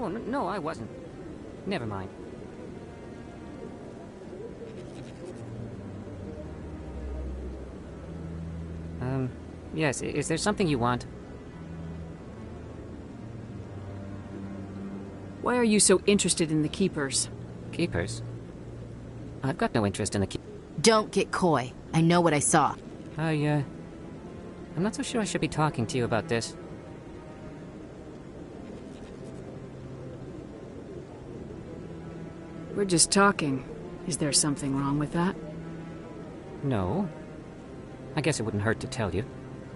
Oh, no, I wasn't. Never mind. Yes, is there something you want? Why are you so interested in the Keepers? Keepers? I've got no interest in the Don't get coy. I know what I saw. I'm not so sure I should be talking to you about this. We're just talking. Is there something wrong with that? No. I guess it wouldn't hurt to tell you.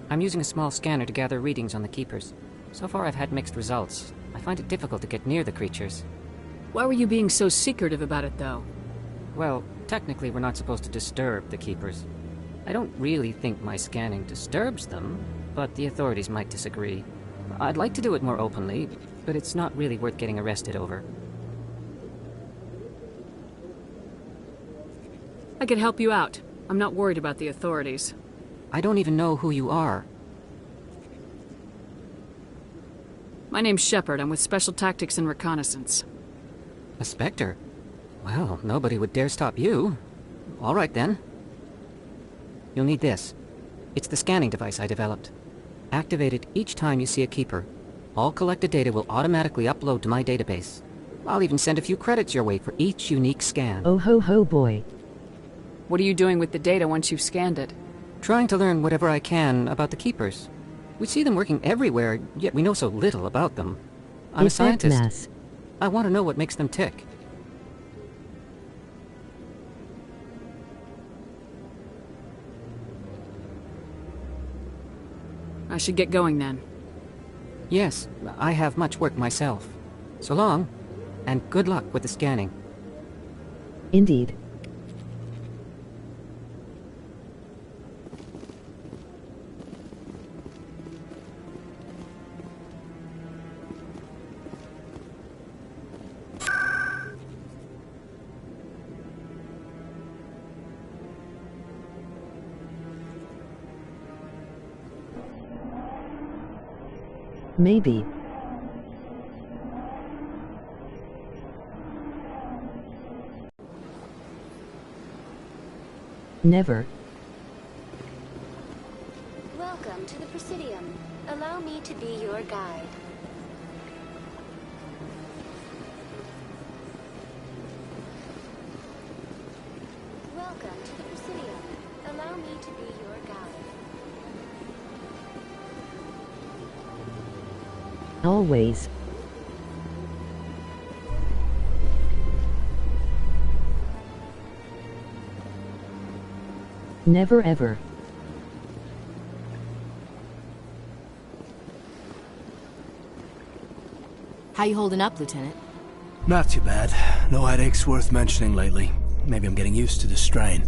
I'm using a small scanner to gather readings on the Keepers. So far I've had mixed results. I find it difficult to get near the creatures. Why were you being so secretive about it, though? Well, technically we're not supposed to disturb the Keepers. I don't really think my scanning disturbs them, but the authorities might disagree. I'd like to do it more openly, but it's not really worth getting arrested over. I could help you out. I'm not worried about the authorities. I don't even know who you are. My name's Shepard. I'm with Special Tactics and Reconnaissance. A Spectre? Well, nobody would dare stop you. All right, then. You'll need this. It's the scanning device I developed. Activate it each time you see a Keeper. All collected data will automatically upload to my database. I'll even send a few credits your way for each unique scan. Oh ho ho boy. What are you doing with the data once you've scanned it? Trying to learn whatever I can about the Keepers. We see them working everywhere, yet we know so little about them. I'm a scientist. I want to know what makes them tick. I should get going then. Yes, I have much work myself. So long, and good luck with the scanning. Indeed. Maybe. Never. Welcome to the Presidium. Allow me to be your guide. Welcome to the Presidium. Allow me to be your guide. Always. Never ever. How you holding up, Lieutenant? Not too bad. No headaches worth mentioning lately. Maybe I'm getting used to the strain.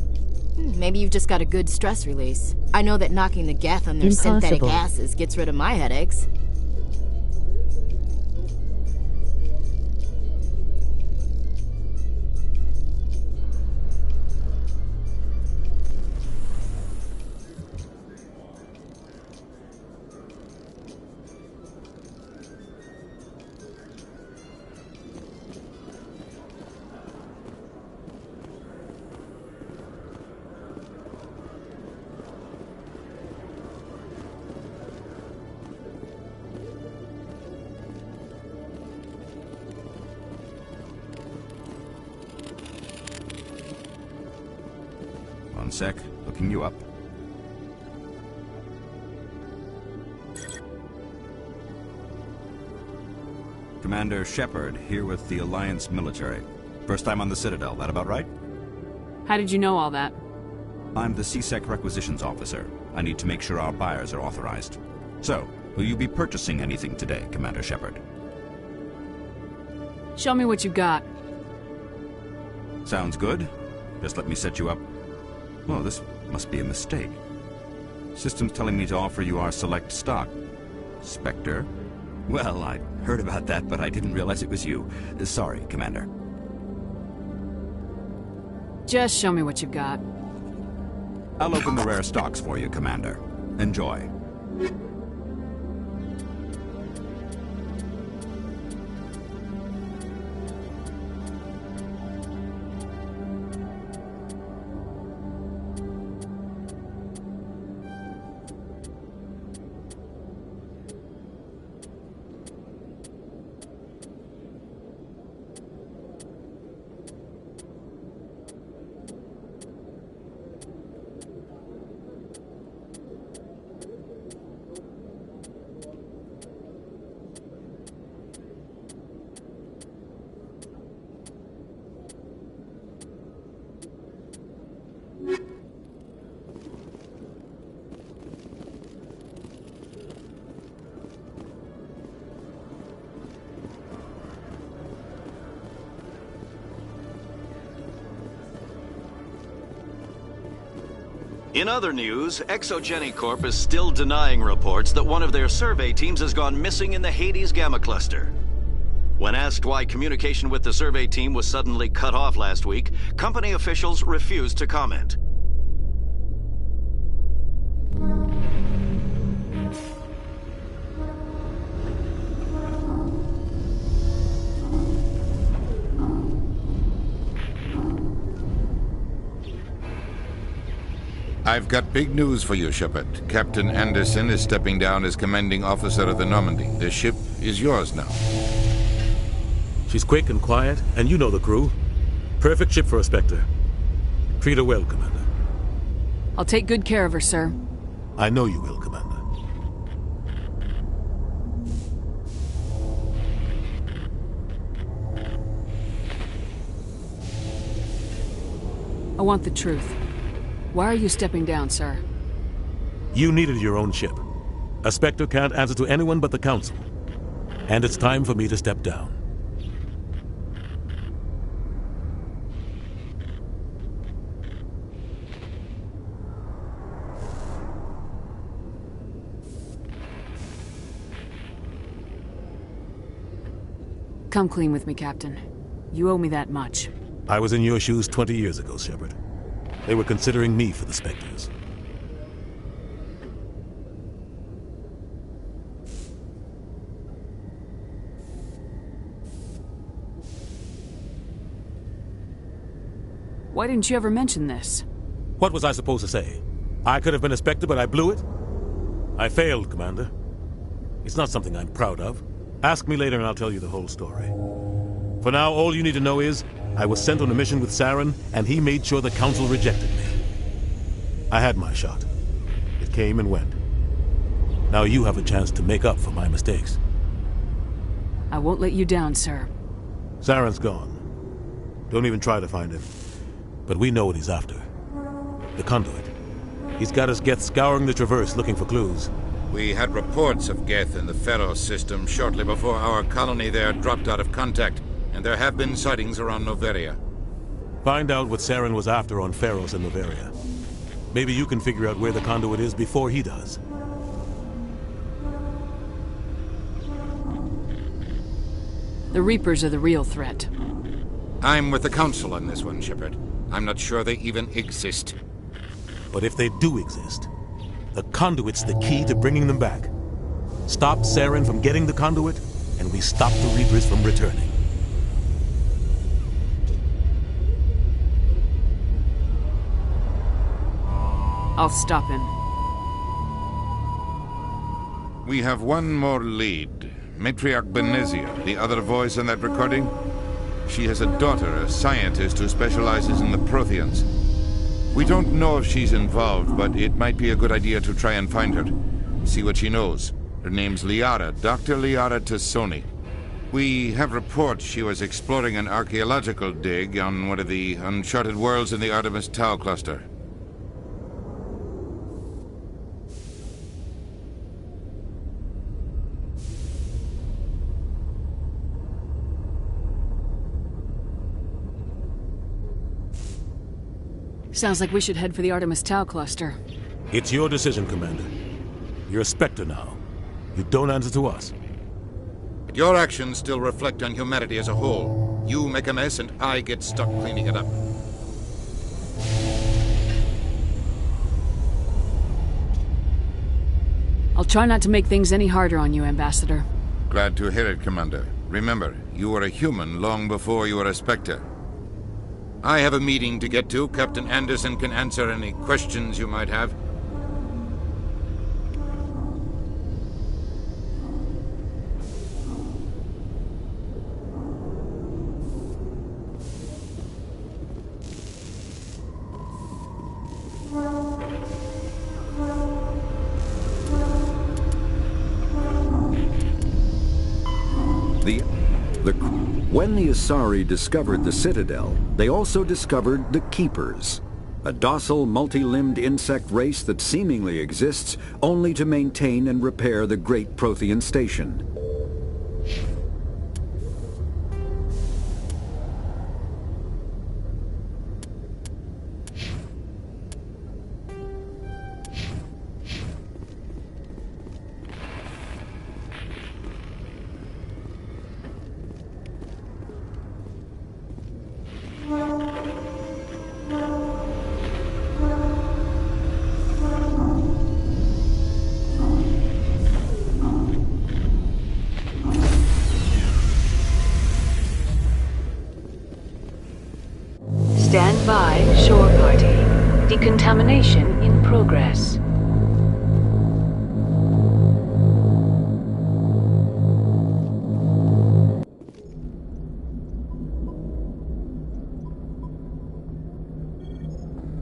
Maybe you've just got a good stress release. I know that knocking the geth on their synthetic asses gets rid of my headaches. One sec, looking you up. Commander Shepard, here with the Alliance military. First time on the Citadel, that about right? How did you know all that? I'm the CSEC requisitions officer. I need to make sure our buyers are authorized. So, will you be purchasing anything today, Commander Shepard? Show me what you got. Sounds good. Just let me set you up. Oh, this must be a mistake. System's telling me to offer you our select stock. Spectre? Well, I heard about that, but I didn't realize it was you. Sorry, Commander. Just show me what you've got. I'll open the rare stocks for you, Commander. Enjoy. In other news, Exogeny Corp is still denying reports that one of their survey teams has gone missing in the Hades Gamma Cluster. When asked why communication with the survey team was suddenly cut off last week, company officials refused to comment. I've got big news for you, Shepard. Captain Anderson is stepping down as commanding officer of the Normandy. The ship is yours now. She's quick and quiet, and you know the crew. Perfect ship for a Spectre. Treat her well, Commander. I'll take good care of her, sir. I know you will, Commander. I want the truth. Why are you stepping down, sir? You needed your own ship. A Spectre can't answer to anyone but the Council. And it's time for me to step down. Come clean with me, Captain. You owe me that much. I was in your shoes 20 years ago, Shepard. They were considering me for the Spectres. Why didn't you ever mention this? What was I supposed to say? I could have been a Spectre, but I blew it? I failed, Commander. It's not something I'm proud of. Ask me later and I'll tell you the whole story. For now, all you need to know is, I was sent on a mission with Saren, and he made sure the Council rejected me. I had my shot. It came and went. Now you have a chance to make up for my mistakes. I won't let you down, sir. Saren's gone. Don't even try to find him. But we know what he's after. The conduit. He's got us Geth scouring the Traverse looking for clues. We had reports of Geth in the Pharos system shortly before our colony there dropped out of contact, and there have been sightings around Noveria. Find out what Saren was after on Pharos and Noveria. Maybe you can figure out where the conduit is before he does. The Reapers are the real threat. I'm with the Council on this one, Shepard. I'm not sure they even exist. But if they do exist, the conduit's the key to bringing them back. Stop Saren from getting the conduit, and we stop the Reapers from returning. I'll stop him. We have one more lead. Matriarch Benezia, the other voice in that recording. She has a daughter, a scientist who specializes in the Protheans. We don't know if she's involved, but it might be a good idea to try and find her. See what she knows. Her name's Liara, Dr. Liara Tassoni. We have reports she was exploring an archaeological dig on one of the uncharted worlds in the Artemis Tau cluster. Sounds like we should head for the Artemis Tau cluster. It's your decision, Commander. You're a Spectre now. You don't answer to us. Your actions still reflect on humanity as a whole. You make a mess and I get stuck cleaning it up. I'll try not to make things any harder on you, Ambassador. Glad to hear it, Commander. Remember, you were a human long before you were a Spectre. I have a meeting to get to. Captain Anderson can answer any questions you might have. When the Asari discovered the Citadel, they also discovered the Keepers, a docile, multi-limbed insect race that seemingly exists only to maintain and repair the great Prothean station. Examination in progress.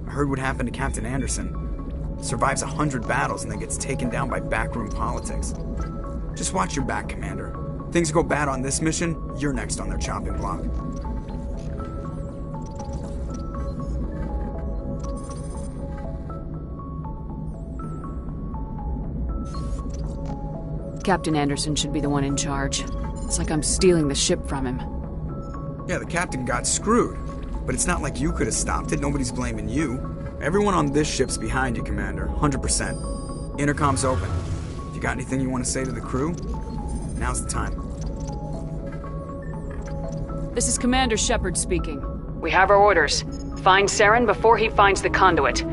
I heard what happened to Captain Anderson. Survives 100 battles and then gets taken down by backroom politics. Just watch your back, Commander. Things go bad on this mission, you're next on their chopping block. Captain Anderson should be the one in charge. It's like I'm stealing the ship from him. Yeah, the captain got screwed. But it's not like you could have stopped it. Nobody's blaming you. Everyone on this ship's behind you, Commander. 100%. Intercom's open. If you got anything you want to say to the crew, now's the time. This is Commander Shepard speaking. We have our orders. Find Saren before he finds the conduit.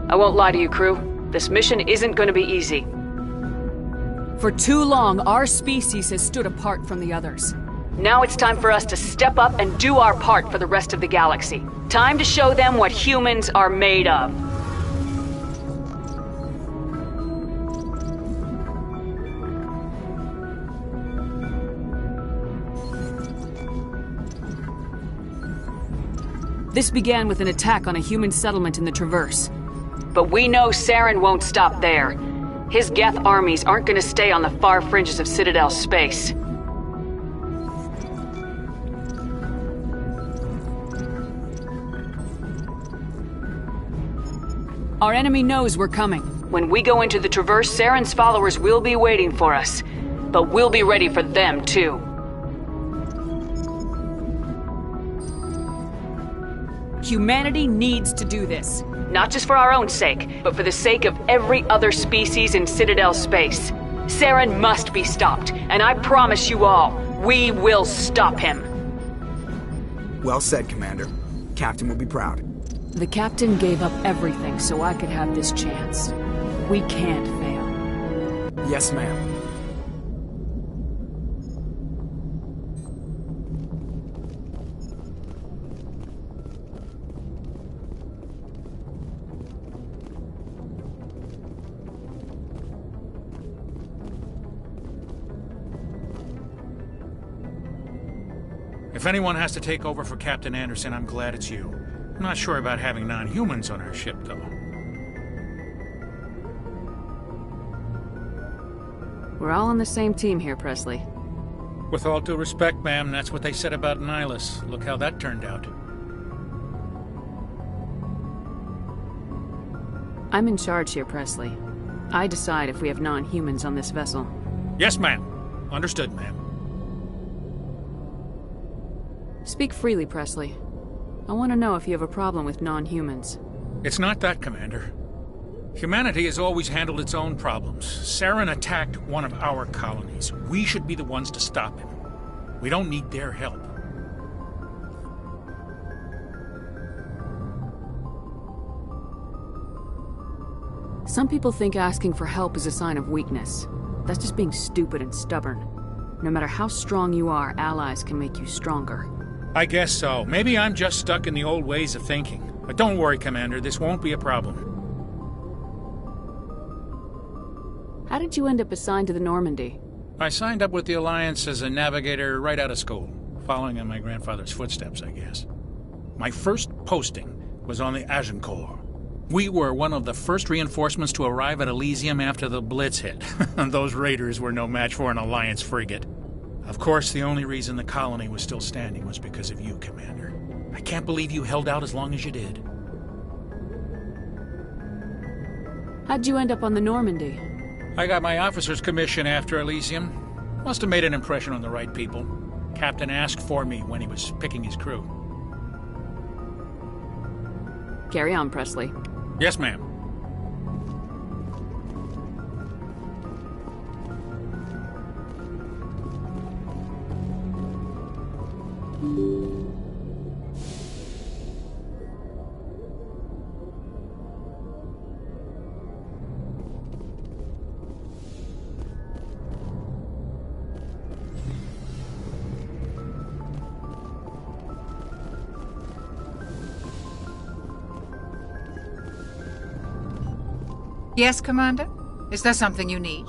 I won't lie to you, crew. This mission isn't going to be easy. For too long, our species has stood apart from the others. Now it's time for us to step up and do our part for the rest of the galaxy. Time to show them what humans are made of. This began with an attack on a human settlement in the Traverse. But we know Saren won't stop there. His Geth armies aren't going to stay on the far fringes of Citadel space. Our enemy knows we're coming. When we go into the Traverse, Saren's followers will be waiting for us. But we'll be ready for them, too. Humanity needs to do this. Not just for our own sake, but for the sake of every other species in Citadel space. Saren must be stopped, and I promise you all, we will stop him. Well said, Commander. Captain will be proud. The captain gave up everything so I could have this chance. We can't fail. Yes, ma'am. If anyone has to take over for Captain Anderson, I'm glad it's you. I'm not sure about having non-humans on our ship, though. We're all on the same team here, Presley. With all due respect, ma'am, that's what they said about Nihilus. Look how that turned out. I'm in charge here, Presley. I decide if we have non-humans on this vessel. Yes, ma'am. Understood, ma'am. Speak freely, Presley. I want to know if you have a problem with non-humans. It's not that, Commander. Humanity has always handled its own problems. Saren attacked one of our colonies. We should be the ones to stop him. We don't need their help. Some people think asking for help is a sign of weakness. That's just being stupid and stubborn. No matter how strong you are, allies can make you stronger. I guess so. Maybe I'm just stuck in the old ways of thinking. But don't worry, Commander. This won't be a problem. How did you end up assigned to the Normandy? I signed up with the Alliance as a navigator right out of school, following in my grandfather's footsteps, I guess. My first posting was on the Agincourt. We were one of the first reinforcements to arrive at Elysium after the Blitz hit. Those raiders were no match for an Alliance frigate. Of course, the only reason the colony was still standing was because of you, Commander. I can't believe you held out as long as you did. How'd you end up on the Normandy? I got my officer's commission after Elysium. Must have made an impression on the right people. Captain asked for me when he was picking his crew. Carry on, Presley. Yes, ma'am. Yes, Commander? Is there something you need?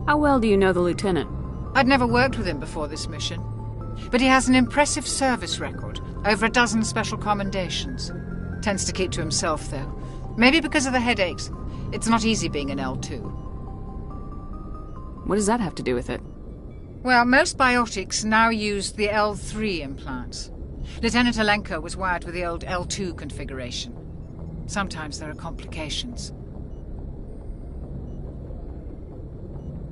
How well do you know the Lieutenant? I'd never worked with him before this mission. But he has an impressive service record, over a dozen special commendations. Tends to keep to himself, though. Maybe because of the headaches. It's not easy being an L2. What does that have to do with it? Well, most biotics now use the L3 implants. Lieutenant Alenko was wired with the old L2 configuration. Sometimes there are complications.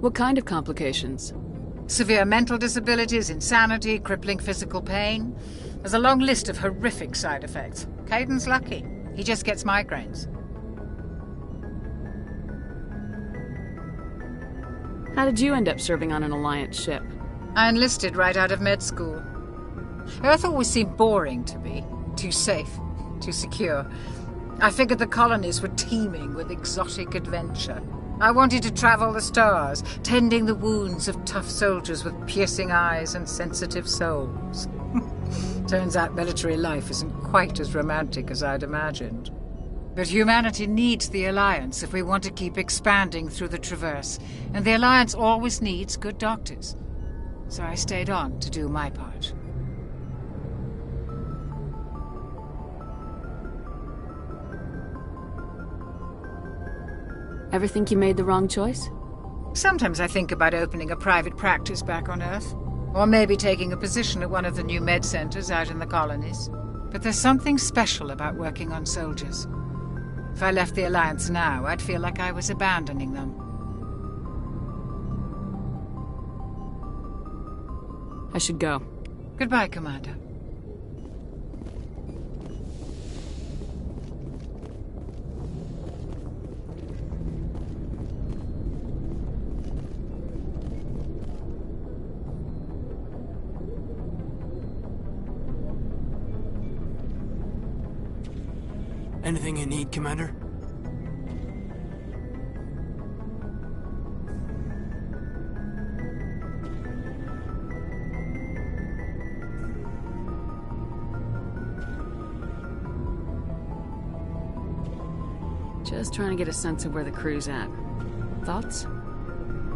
What kind of complications? Severe mental disabilities, insanity, crippling physical pain. There's a long list of horrific side effects. Caden's lucky. He just gets migraines. How did you end up serving on an Alliance ship? I enlisted right out of med school. Earth always seemed boring to me. Too safe, too secure. I figured the colonies were teeming with exotic adventure. I wanted to travel the stars, tending the wounds of tough soldiers with piercing eyes and sensitive souls. Turns out military life isn't quite as romantic as I'd imagined. But humanity needs the Alliance if we want to keep expanding through the Traverse, and the Alliance always needs good doctors. So I stayed on to do my part. Ever think you made the wrong choice? Sometimes I think about opening a private practice back on Earth. Or maybe taking a position at one of the new med centers out in the colonies. But there's something special about working on soldiers. If I left the Alliance now, I'd feel like I was abandoning them. I should go. Goodbye, Commander. Anything you need, Commander? Just trying to get a sense of where the crew's at. Thoughts?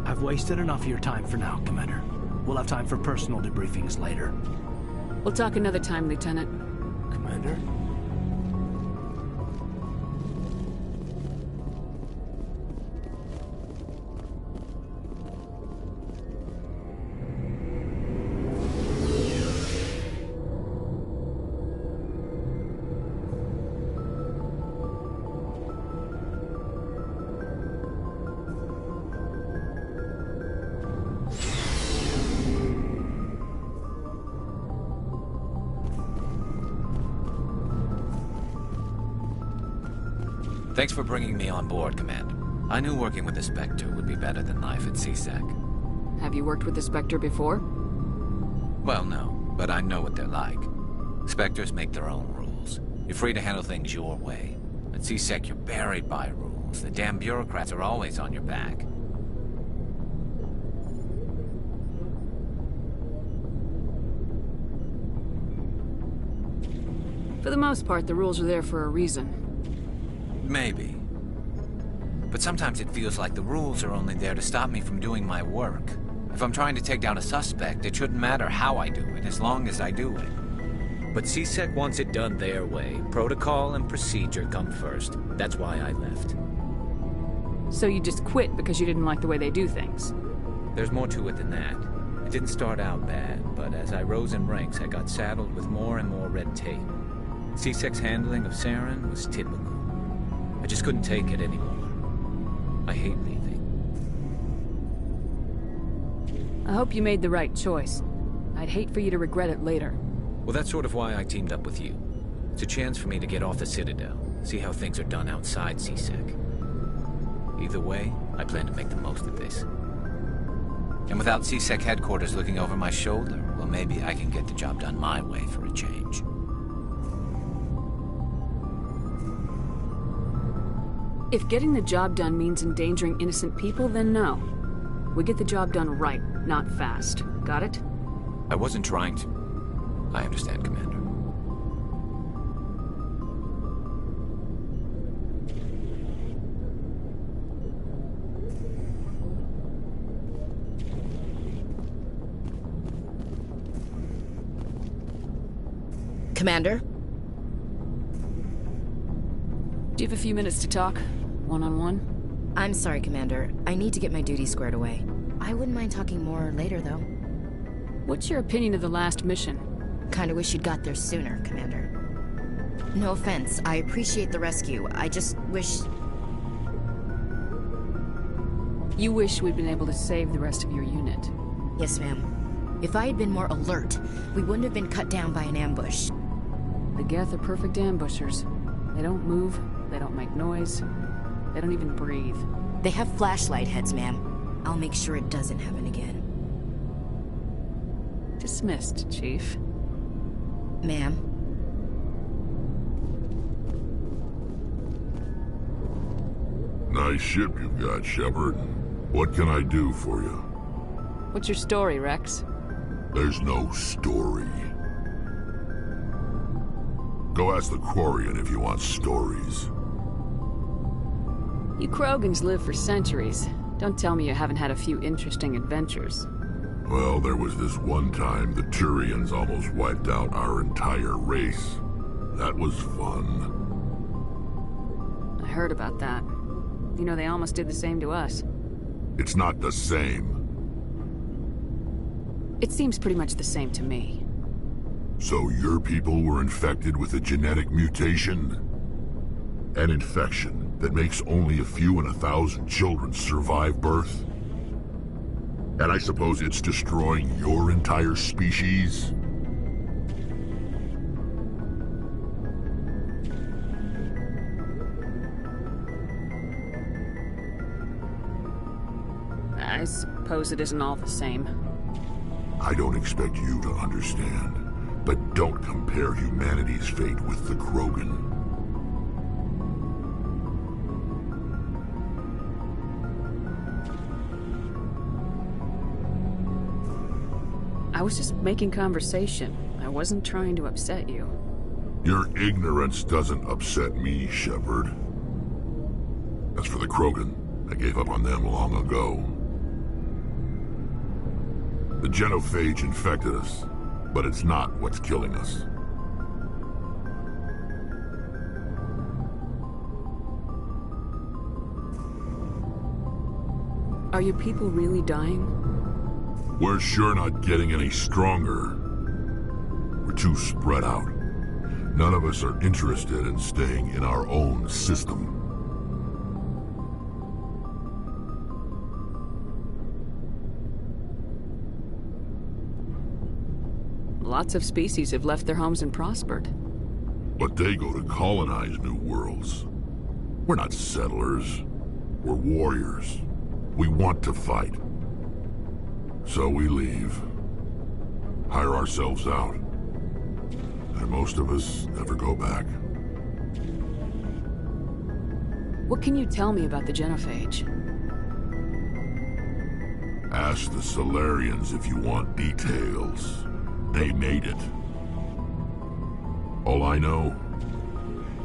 I've wasted enough of your time for now, Commander. We'll have time for personal debriefings later. We'll talk another time, Lieutenant. Commander? Thanks for bringing me on board, Commander. I knew working with the Spectre would be better than life at CSEC. Have you worked with the Spectre before? Well, no, but I know what they're like. Spectres make their own rules. You're free to handle things your way. At CSEC, you're buried by rules. The damn bureaucrats are always on your back. For the most part, the rules are there for a reason. Maybe. But sometimes it feels like the rules are only there to stop me from doing my work. If I'm trying to take down a suspect, it shouldn't matter how I do it, as long as I do it. But CSEC wants it done their way. Protocol and procedure come first. That's why I left. So you just quit because you didn't like the way they do things? There's more to it than that. It didn't start out bad, but as I rose in ranks, I got saddled with more and more red tape. CSEC's handling of Saren was typical. I just couldn't take it anymore. I hate leaving. I hope you made the right choice. I'd hate for you to regret it later. Well, that's sort of why I teamed up with you. It's a chance for me to get off the Citadel, see how things are done outside CSEC. Either way, I plan to make the most of this. And without CSEC headquarters looking over my shoulder, well, maybe I can get the job done my way for a change. If getting the job done means endangering innocent people, then no. We get the job done right, not fast. Got it? I wasn't trying to. I understand, Commander. Commander? Do you have a few minutes to talk? One-on-one? I'm sorry, Commander. I need to get my duties squared away. I wouldn't mind talking more later, though. What's your opinion of the last mission? Kinda wish you'd got there sooner, Commander. No offense, I appreciate the rescue. I just wish... You wish we'd been able to save the rest of your unit? Yes, ma'am. If I had been more alert, we wouldn't have been cut down by an ambush. The Geth are perfect ambushers. They don't move, they don't make noise, they don't even breathe. They have flashlight heads, ma'am. I'll make sure it doesn't happen again. Dismissed, Chief. Ma'am. Nice ship you've got, Shepard. What can I do for you? What's your story, Rex? There's no story. Go ask the Quarian if you want stories. You Krogans live for centuries. Don't tell me you haven't had a few interesting adventures. Well, there was this one time the Turians almost wiped out our entire race. That was fun. I heard about that. You know, they almost did the same to us. It's not the same. It seems pretty much the same to me. So your people were infected with a genetic mutation? An infection that makes only a few in 1,000 children survive birth? And I suppose it's destroying your entire species? I suppose it isn't all the same. I don't expect you to understand, but don't compare humanity's fate with the Krogan. I was just making conversation. I wasn't trying to upset you. Your ignorance doesn't upset me, Shepard. As for the Krogan, I gave up on them long ago. The genophage infected us, but it's not what's killing us. Are your people really dying? We're sure not getting any stronger. We're too spread out. None of us are interested in staying in our own system. Lots of species have left their homes and prospered. But they go to colonize new worlds. We're not settlers. We're warriors. We want to fight. So we leave. Hire ourselves out. And most of us never go back. What can you tell me about the genophage? Ask the Solarians if you want details. They made it. All I know,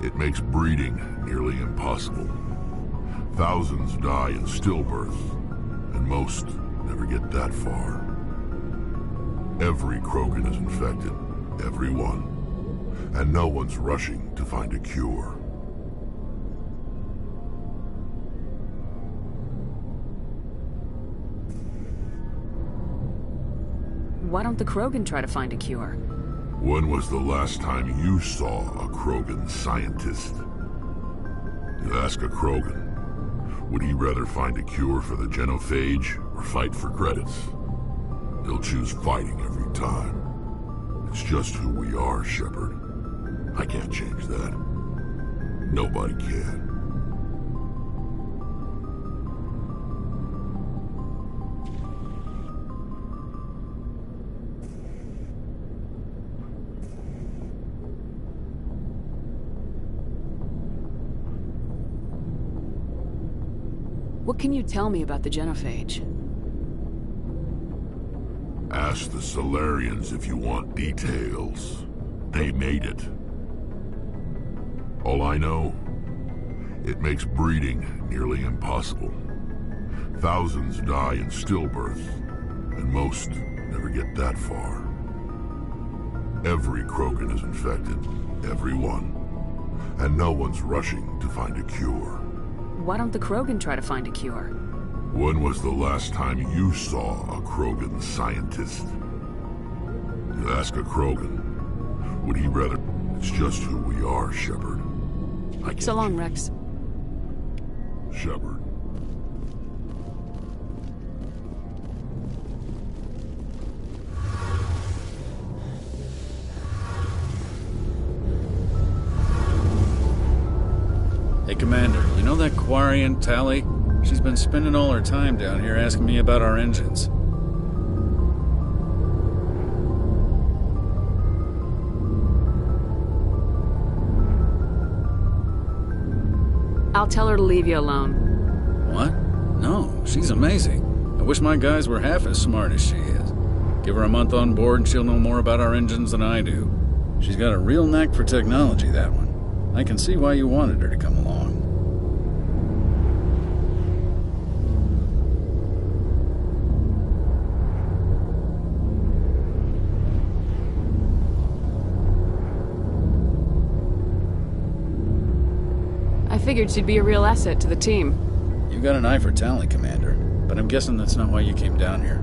it makes breeding nearly impossible. Thousands die in stillbirth, and most never get that far. Every Krogan is infected, every one. And no one's rushing to find a cure. Why don't the Krogan try to find a cure? When was the last time you saw a Krogan scientist? You ask a Krogan, would he rather find a cure for the genophage or fight for credits? He'll choose fighting every time. It's just who we are, Shepard. I can't change that. Nobody can. What can you tell me about the genophage? Ask the Solarians if you want details. They made it. All I know, it makes breeding nearly impossible. Thousands die in stillbirth, and most never get that far. Every Krogan is infected. Everyone. And no one's rushing to find a cure. Why don't the Krogan try to find a cure? When was the last time you saw a Krogan scientist? You ask a Krogan, would he rather... It's just who we are, Shepard. So long, Rex. Shepard. Hey, Commander, you know that Quarian, Tally? She's been spending all her time down here asking me about our engines. I'll tell her to leave you alone. What? No, she's amazing. I wish my guys were half as smart as she is. Give her a month on board and she'll know more about our engines than I do. She's got a real knack for technology, that one. I can see why you wanted her to come along. I figured she'd be a real asset to the team. You got an eye for talent, Commander, but I'm guessing that's not why you came down here.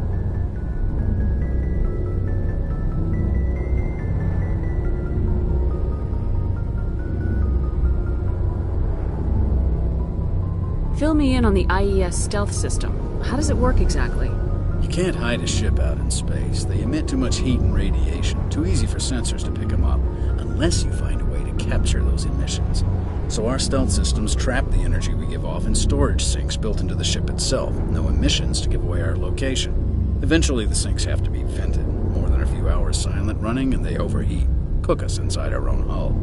Fill me in on the IES stealth system. How does it work exactly? You can't hide a ship out in space. They emit too much heat and radiation. Too easy for sensors to pick them up, unless you find a way to capture those emissions. So our stealth systems trap the energy we give off in storage sinks built into the ship itself. No emissions to give away our location. Eventually the sinks have to be vented. More than a few hours silent running and they overheat. Cook us inside our own hull.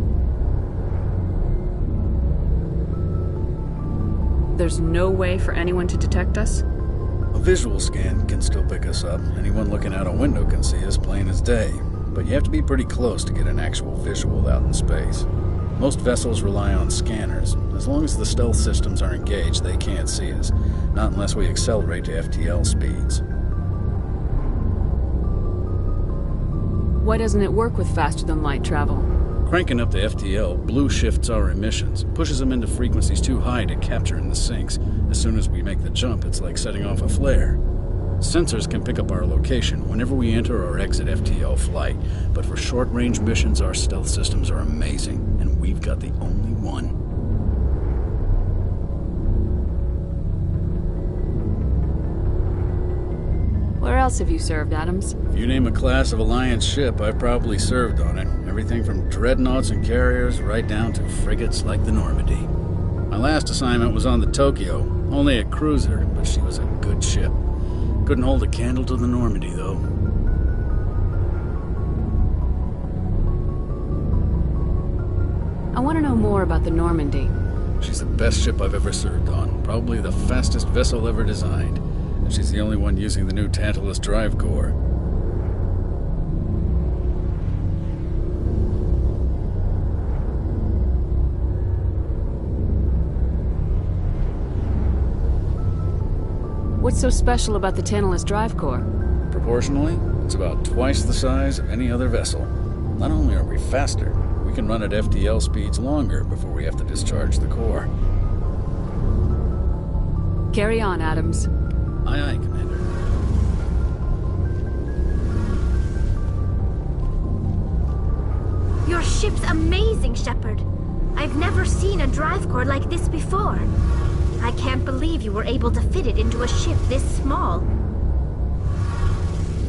There's no way for anyone to detect us? A visual scan can still pick us up. Anyone looking out a window can see us plain as day. But you have to be pretty close to get an actual visual out in space. Most vessels rely on scanners. As long as the stealth systems are engaged, they can't see us. Not unless we accelerate to FTL speeds. Why doesn't it work with faster-than-light travel? Cranking up the FTL blue shifts our emissions, pushes them into frequencies too high to capture in the sinks. As soon as we make the jump, it's like setting off a flare. Sensors can pick up our location whenever we enter or exit FTL flight, but for short-range missions, our stealth systems are amazing, and we've got the only one. Where else have you served, Adams? If you name a class of Alliance ship, I've probably served on it. Everything from dreadnoughts and carriers right down to frigates like the Normandy. My last assignment was on the Tokyo, only a cruiser, but she was a good ship. Couldn't hold a candle to the Normandy, though. I want to know more about the Normandy. She's the best ship I've ever served on. Probably the fastest vessel ever designed. And she's the only one using the new Tantalus drive core. What's so special about the Tantalus drive core? Proportionally, it's about twice the size of any other vessel. Not only are we faster, we can run at FTL speeds longer before we have to discharge the core. Carry on, Adams. Aye, aye, Commander. Your ship's amazing, Shepard. I've never seen a drive core like this before. I can't believe you were able to fit it into a ship this small.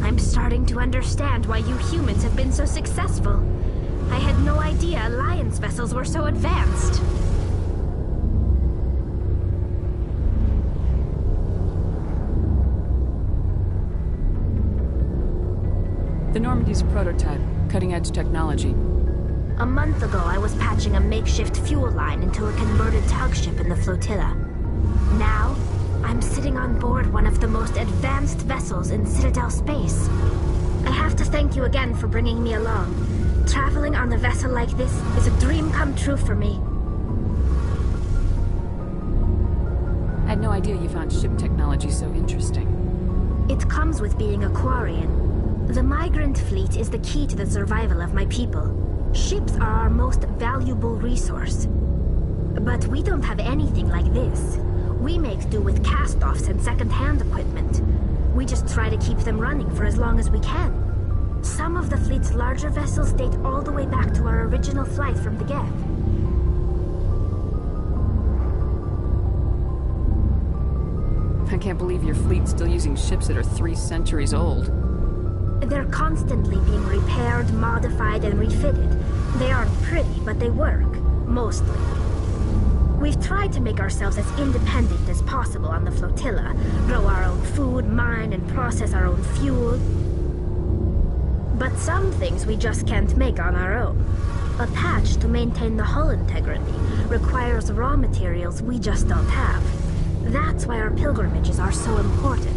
I'm starting to understand why you humans have been so successful. I had no idea Alliance vessels were so advanced. The Normandy's a prototype, cutting-edge technology. A month ago, I was patching a makeshift fuel line into a converted tug ship in the flotilla. Now, I'm sitting on board one of the most advanced vessels in Citadel space. I have to thank you again for bringing me along. Traveling on a vessel like this is a dream come true for me. I had no idea you found ship technology so interesting. It comes with being a Quarian. The migrant fleet is the key to the survival of my people. Ships are our most valuable resource. But we don't have anything like this. We make do with cast-offs and second-hand equipment. We just try to keep them running for as long as we can. Some of the fleet's larger vessels date all the way back to our original flight from the Geth. I can't believe your fleet's still using ships that are 3 centuries old. They're constantly being repaired, modified, and refitted. They aren't pretty, but they work. Mostly. We've tried to make ourselves as independent as possible on the flotilla. Grow our own food, mine, and process our own fuel. But some things we just can't make on our own. A patch to maintain the hull integrity requires raw materials we just don't have. That's why our pilgrimages are so important.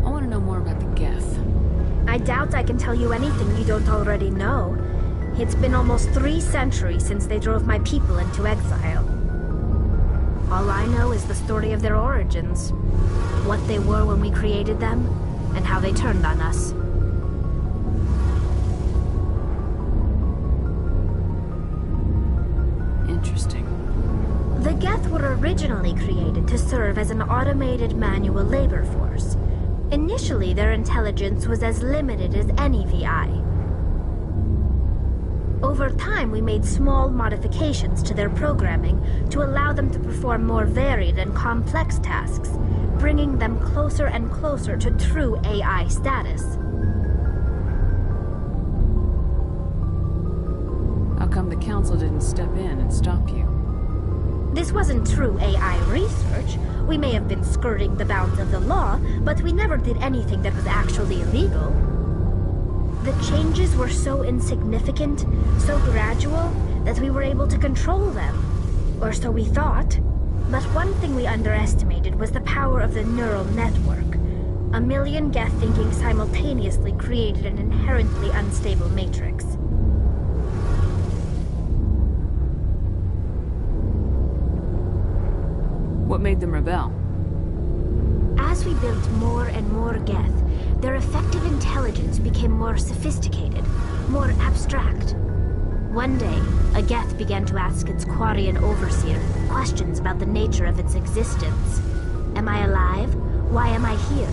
I want to know more about the Geth. I doubt I can tell you anything you don't already know. It's been almost 3 centuries since they drove my people into exile. All I know is the story of their origins. What they were when we created them, and how they turned on us. Interesting. The Geth were originally created to serve as an automated manual labor force. Initially, their intelligence was as limited as any VI. Over time, we made small modifications to their programming to allow them to perform more varied and complex tasks, bringing them closer and closer to true AI status. How come the Council didn't step in and stop you? This wasn't true AI research. We may have been skirting the bounds of the law, but we never did anything that was actually illegal. The changes were so insignificant, so gradual, that we were able to control them. Or so we thought. But one thing we underestimated was the power of the neural network. 1 million Geth thinking simultaneously created an inherently unstable matrix. What made them rebel? As we built more and more Geth, their effective intelligence became more sophisticated, more abstract. One day, a Geth began to ask its Quarian overseer questions about the nature of its existence. Am I alive? Why am I here?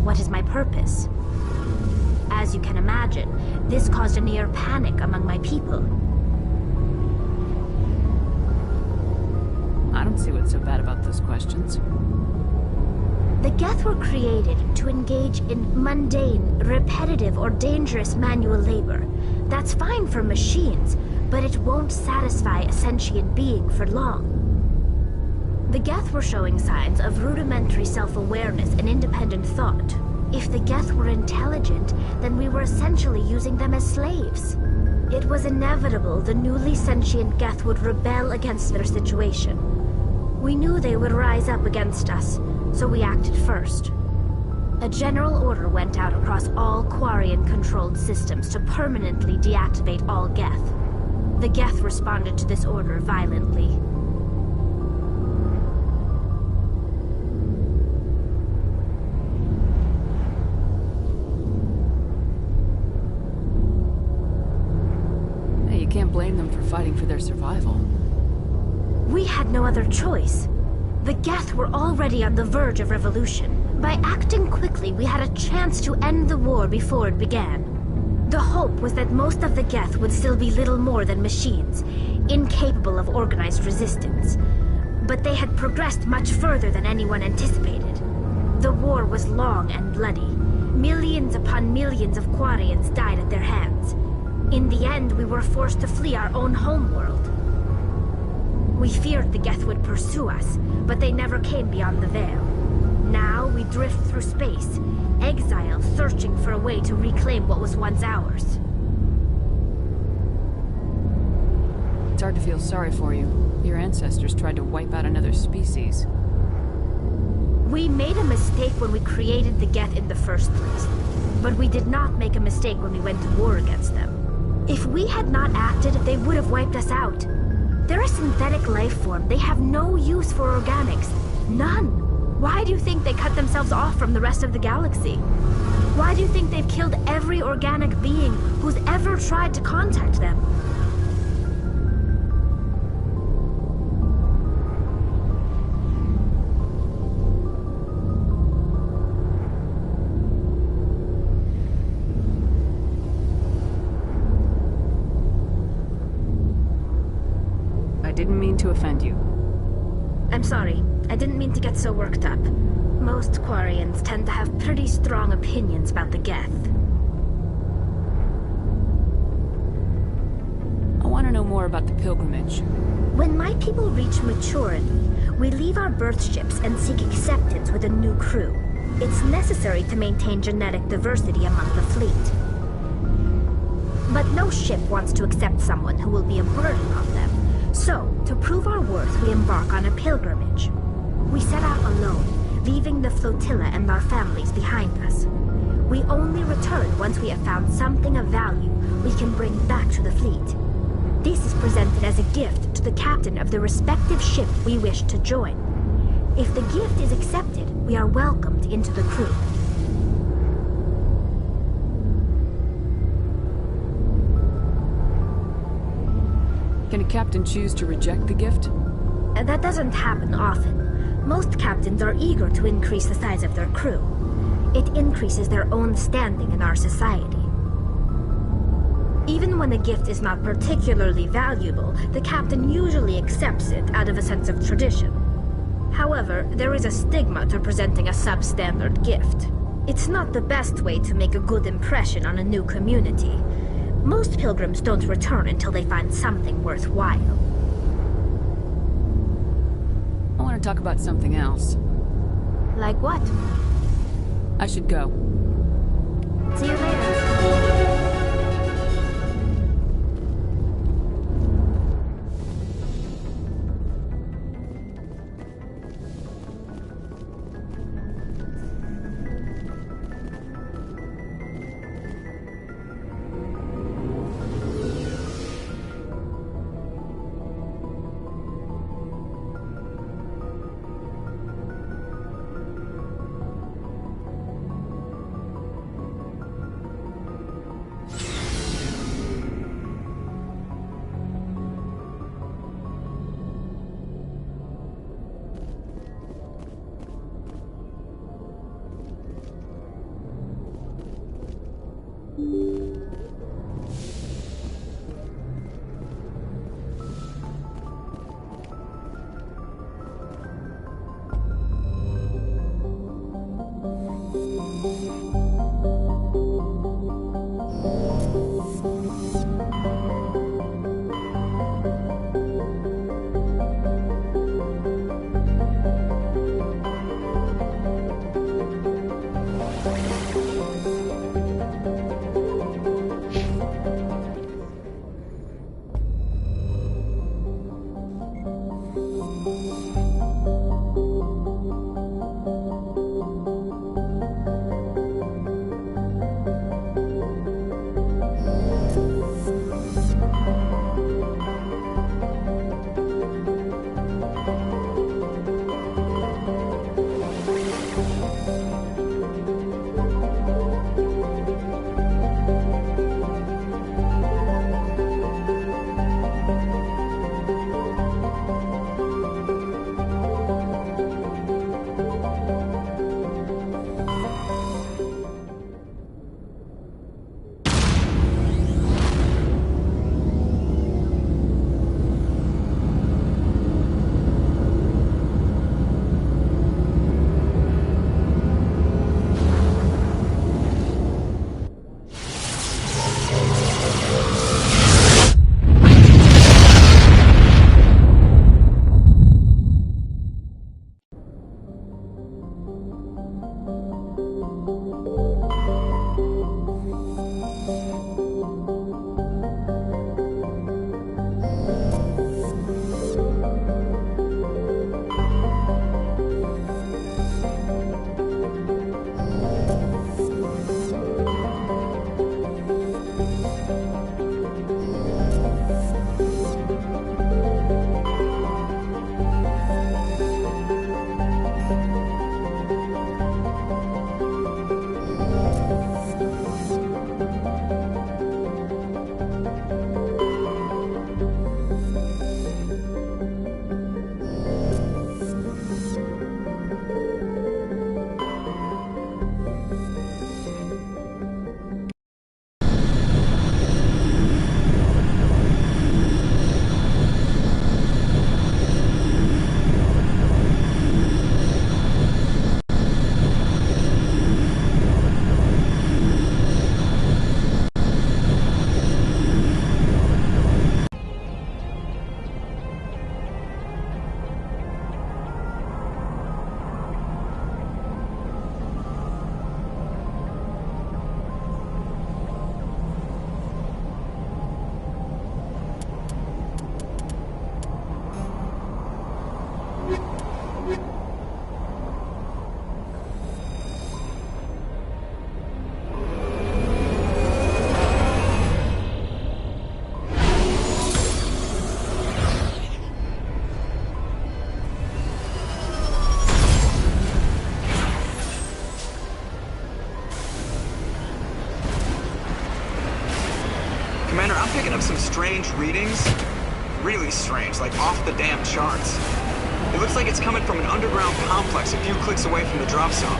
What is my purpose? As you can imagine, this caused a near panic among my people. I don't see what's so bad about those questions. The Geth were created to engage in mundane, repetitive, or dangerous manual labor. That's fine for machines, but it won't satisfy a sentient being for long. The Geth were showing signs of rudimentary self-awareness and independent thought. If the Geth were intelligent, then we were essentially using them as slaves. It was inevitable the newly sentient Geth would rebel against their situation. We knew they would rise up against us, so we acted first. A general order went out across all Quarian-controlled systems to permanently deactivate all Geth. The Geth responded to this order violently. Hey, you can't blame them for fighting for their survival. We had no other choice. The Geth were already on the verge of revolution. By acting quickly, we had a chance to end the war before it began. The hope was that most of the Geth would still be little more than machines, incapable of organized resistance. But they had progressed much further than anyone anticipated. The war was long and bloody. Millions upon millions of Quarians died at their hands. In the end, we were forced to flee our own homeworld. We feared the Geth would pursue us, but they never came beyond the Veil. Now we drift through space, exile searching for a way to reclaim what was once ours. It's hard to feel sorry for you. Your ancestors tried to wipe out another species. We made a mistake when we created the Geth in the first place, but we did not make a mistake when we went to war against them. If we had not acted, they would have wiped us out. They're a synthetic life form. They have no use for organics. None. Why do you think they cut themselves off from the rest of the galaxy? Why do you think they've killed every organic being who's ever tried to contact them? I didn't mean to offend you. I'm sorry. I didn't mean to get so worked up. Most Quarians tend to have pretty strong opinions about the Geth. I want to know more about the pilgrimage. When my people reach maturity, we leave our birth ships and seek acceptance with a new crew. It's necessary to maintain genetic diversity among the fleet. But no ship wants to accept someone who will be a burden on them. So, to prove our worth, we embark on a pilgrimage. We set out alone, leaving the flotilla and our families behind us. We only return once we have found something of value we can bring back to the fleet. This is presented as a gift to the captain of the respective ship we wish to join. If the gift is accepted, we are welcomed into the crew. Can a captain choose to reject the gift? That doesn't happen often. Most captains are eager to increase the size of their crew. It increases their own standing in our society. Even when a gift is not particularly valuable, the captain usually accepts it out of a sense of tradition. However, there is a stigma to presenting a substandard gift. It's not the best way to make a good impression on a new community. Most pilgrims don't return until they find something worthwhile. I want to talk about something else. Like what? I should go. See you later. Commander, I'm picking up some strange readings. Really strange, like off the damn charts. It looks like it's coming from an underground complex a few clicks away from the drop zone.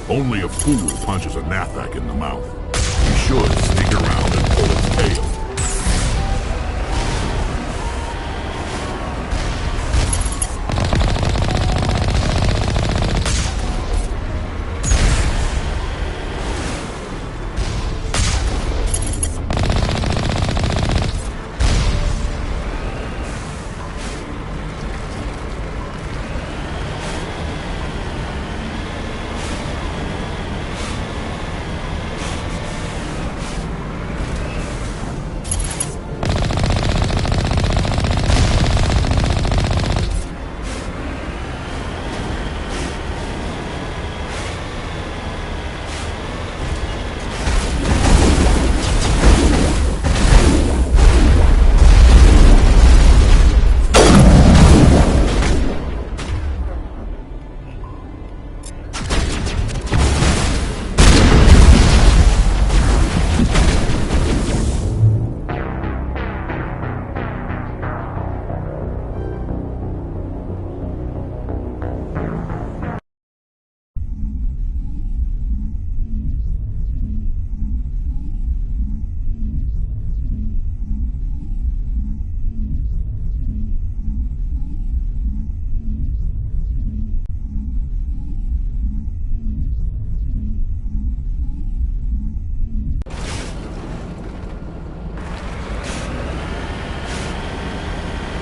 Only a fool punches a Nathak in the mouth. He should sneak around and pull its tail.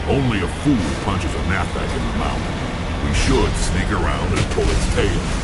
Only a fool punches a Nathak in the mouth. We should sneak around and pull its tail.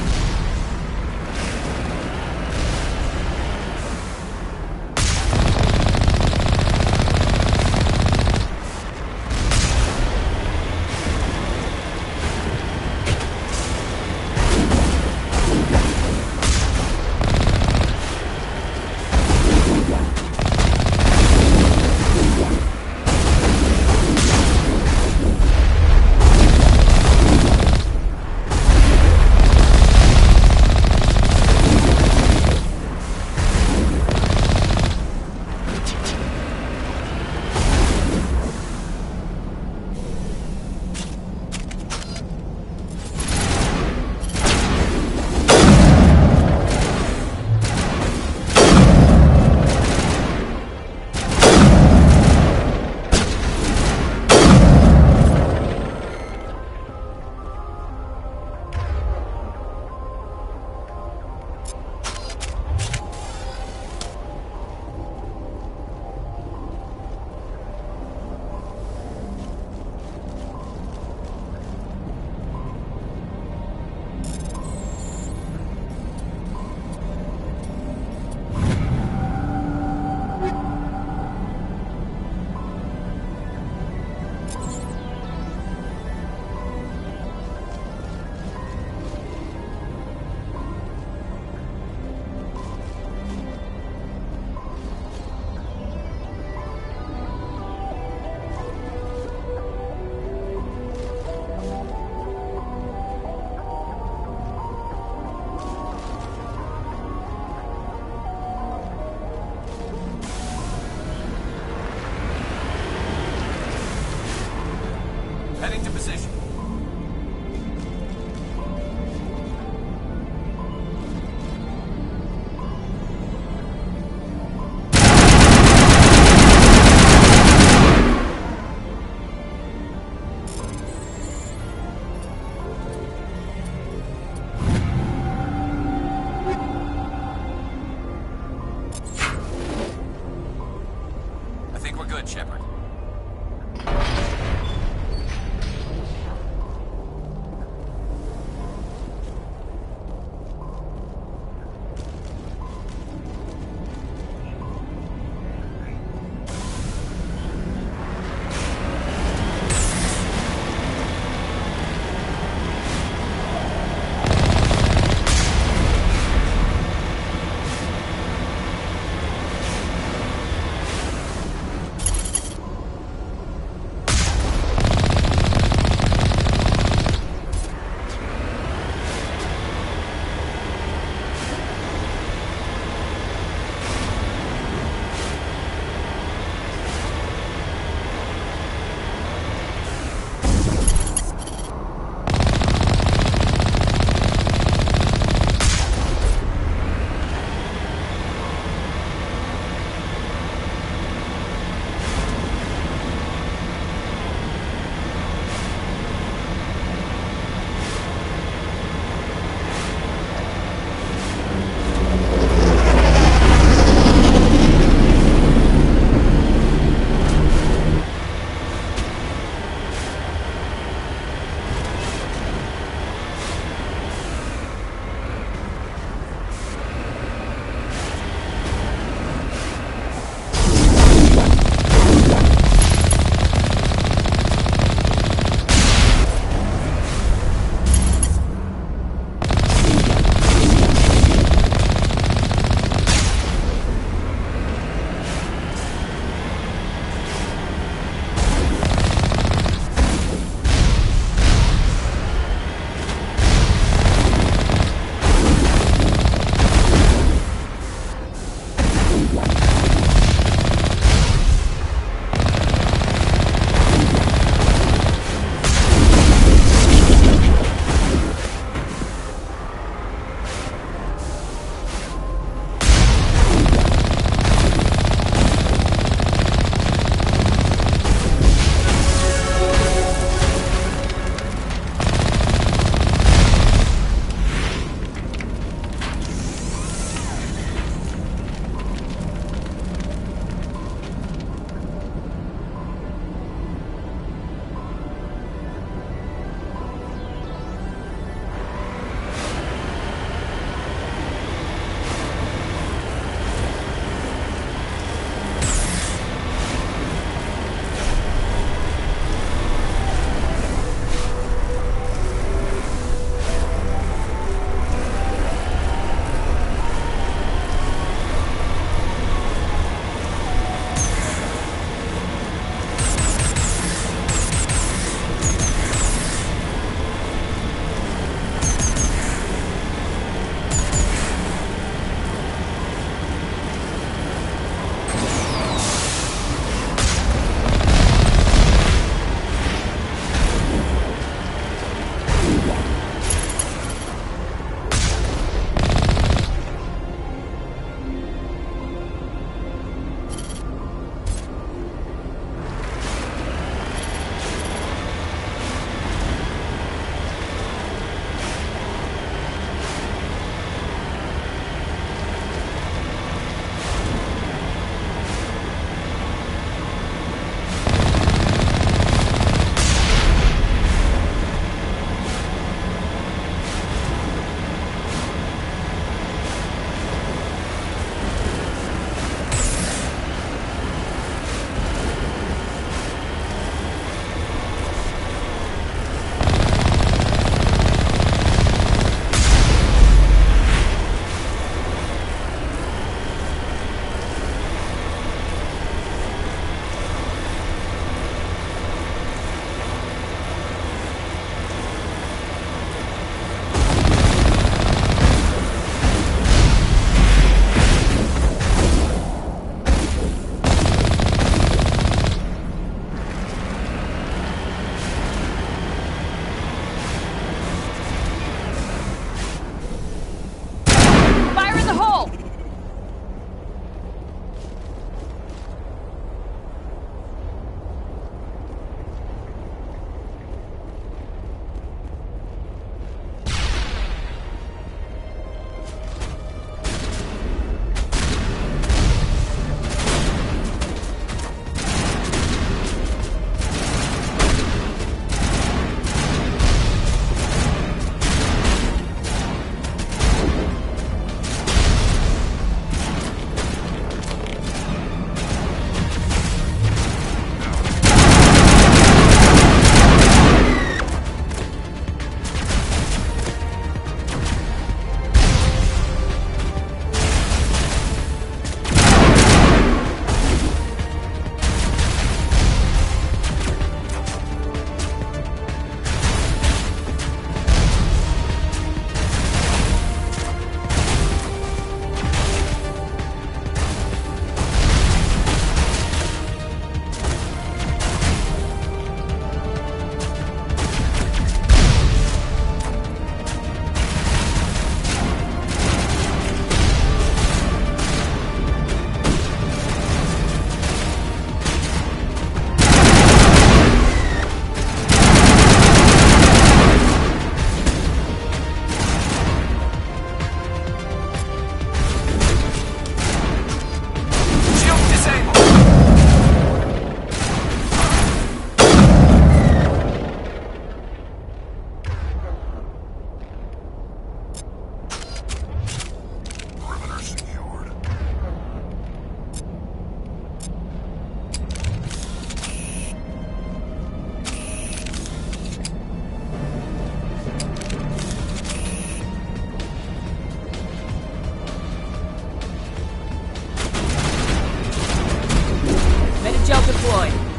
Assault deployed.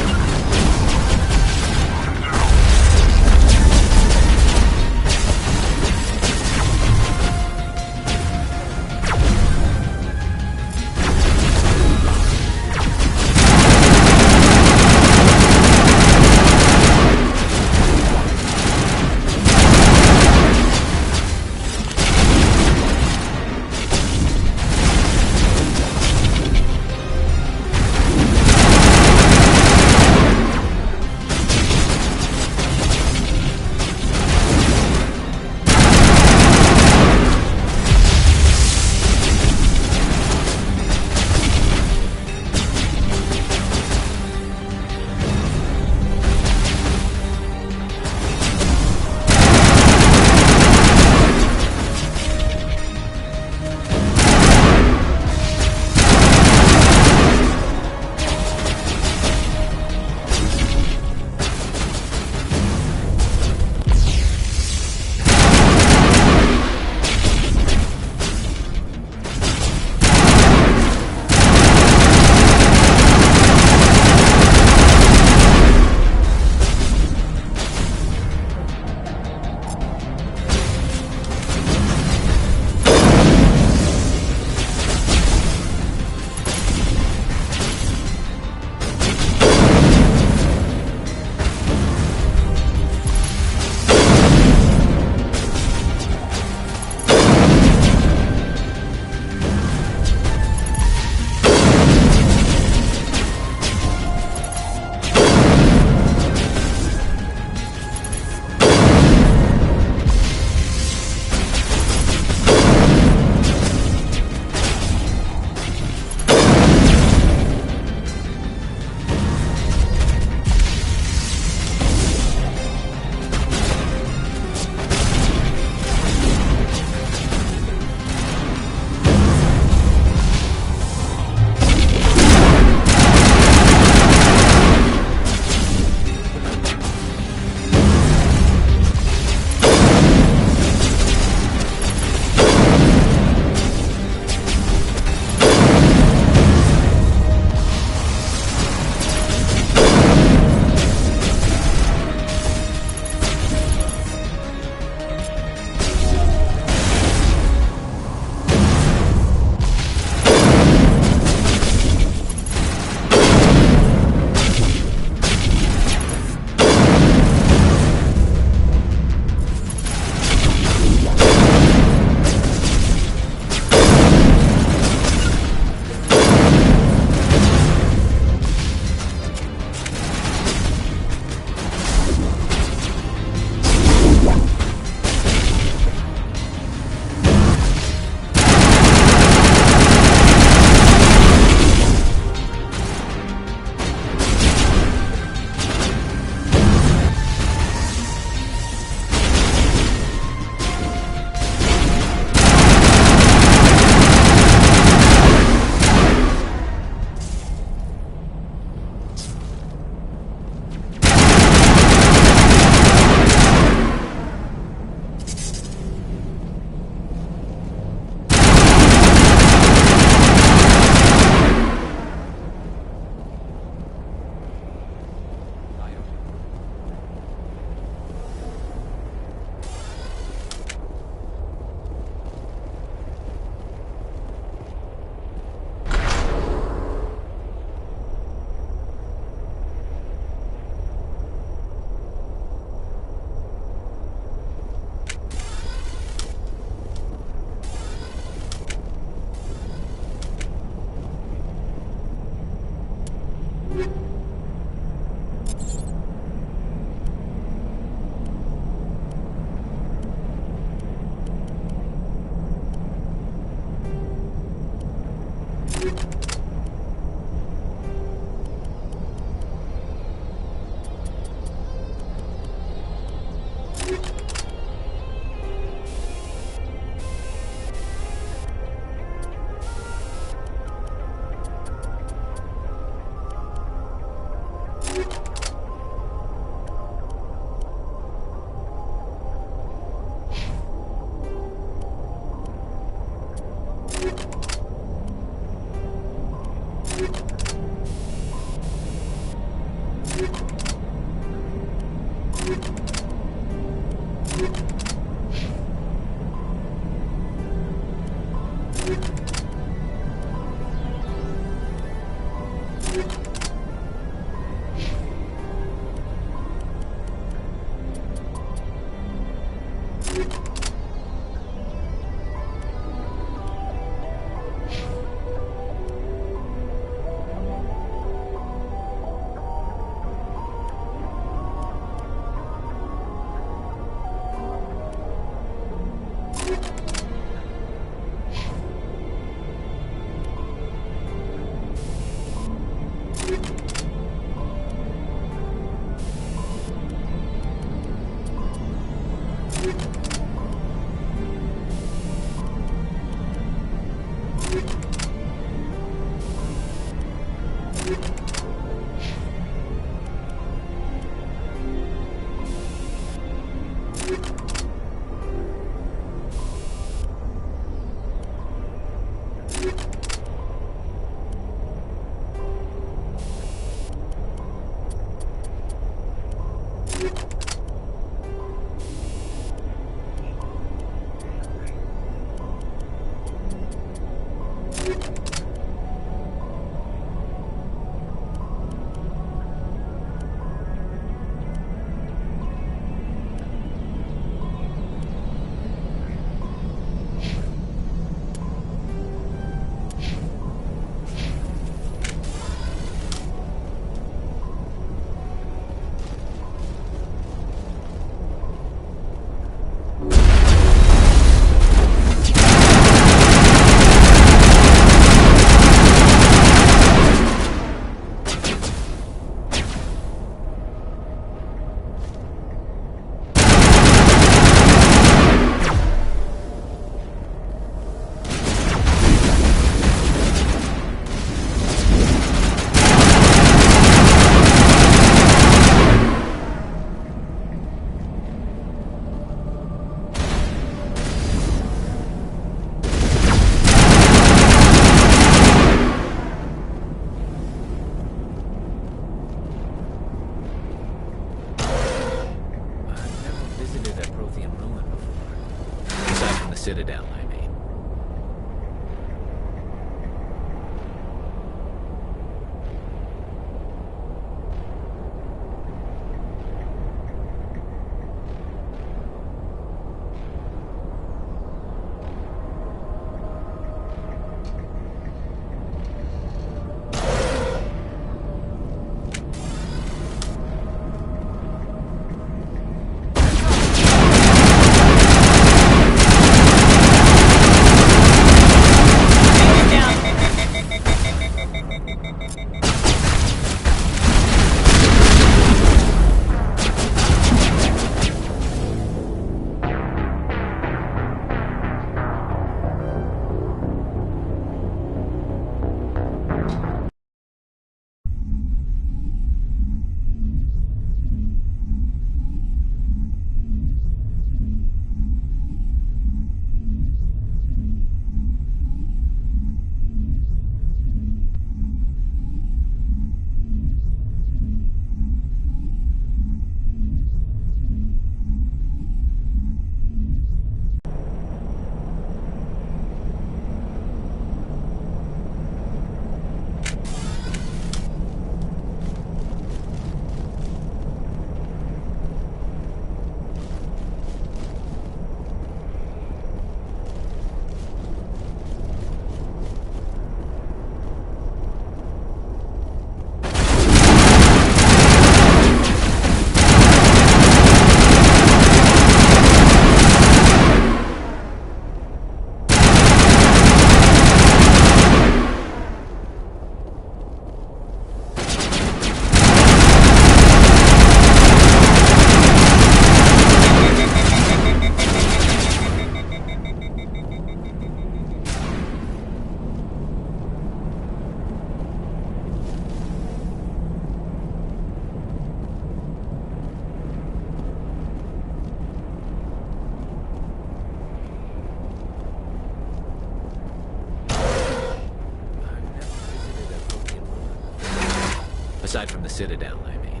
Aside from the Citadel, I mean.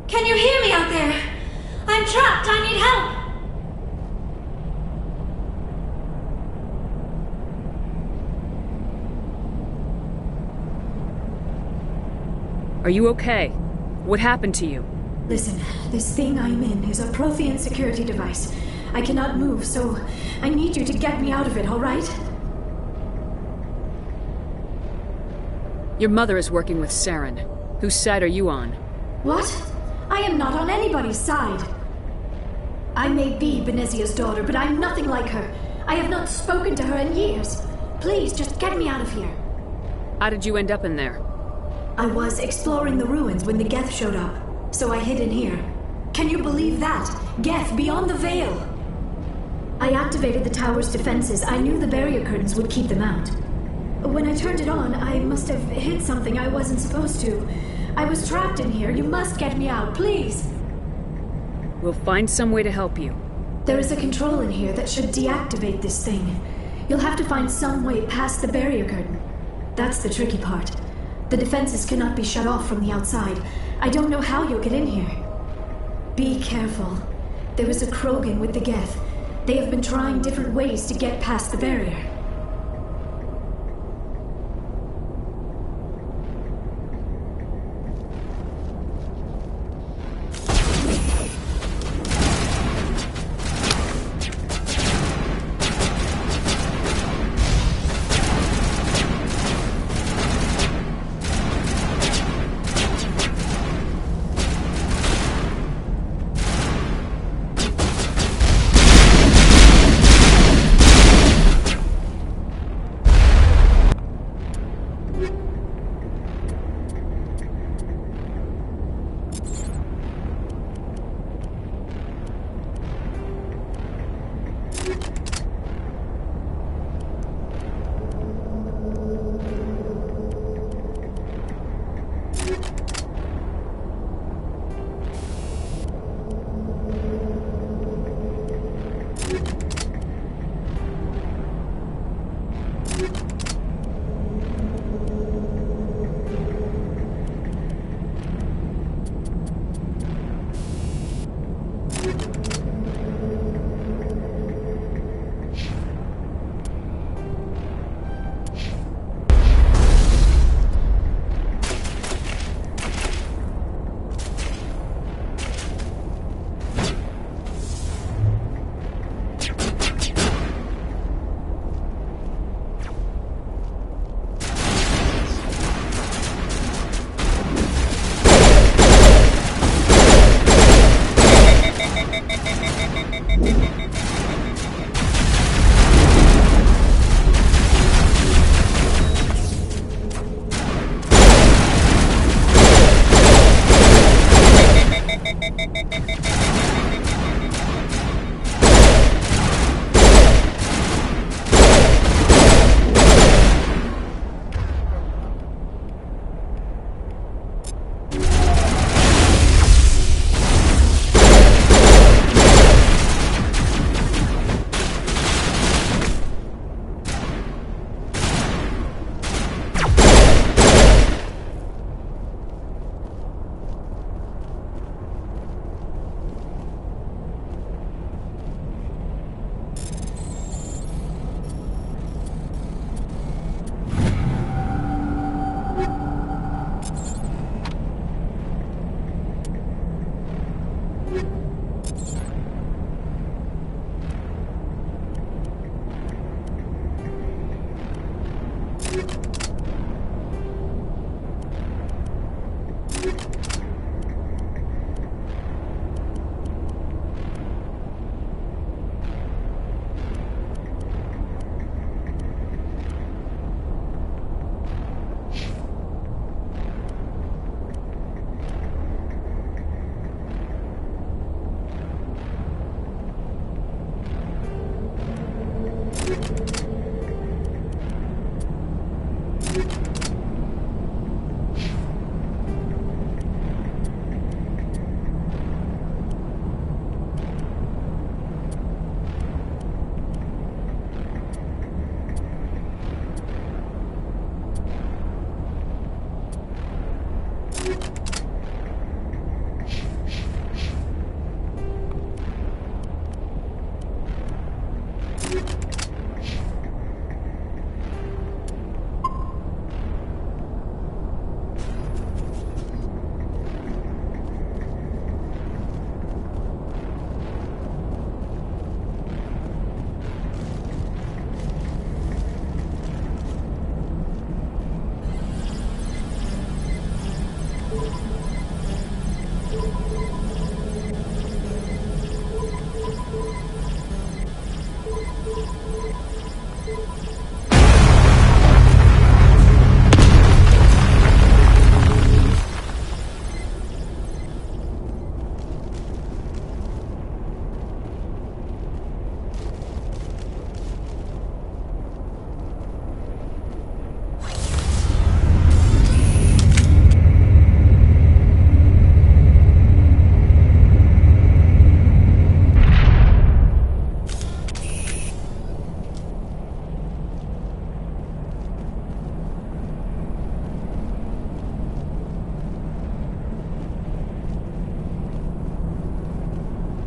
Can you hear me out there? I'm trapped. I need help. Are you okay? What happened to you? Listen, this thing I'm in is a Prothean security device. I cannot move, so I need you to get me out of it, all right? Your mother is working with Saren. Whose side are you on? What? I am not on anybody's side. I may be Benezia's daughter, but I'm nothing like her. I have not spoken to her in years. Please, just get me out of here. How did you end up in there? I was exploring the ruins when the Geth showed up, so I hid in here. Can you believe that? Geth beyond the veil! I activated the tower's defenses. I knew the barrier curtains would keep them out. When I turned it on, I must have hit something I wasn't supposed to. I was trapped in here. You must get me out, please! We'll find some way to help you. There is a control in here that should deactivate this thing. You'll have to find some way past the barrier curtain. That's the tricky part. The defenses cannot be shut off from the outside. I don't know how you'll get in here. Be careful. There is a Krogan with the Geth. They have been trying different ways to get past the barrier.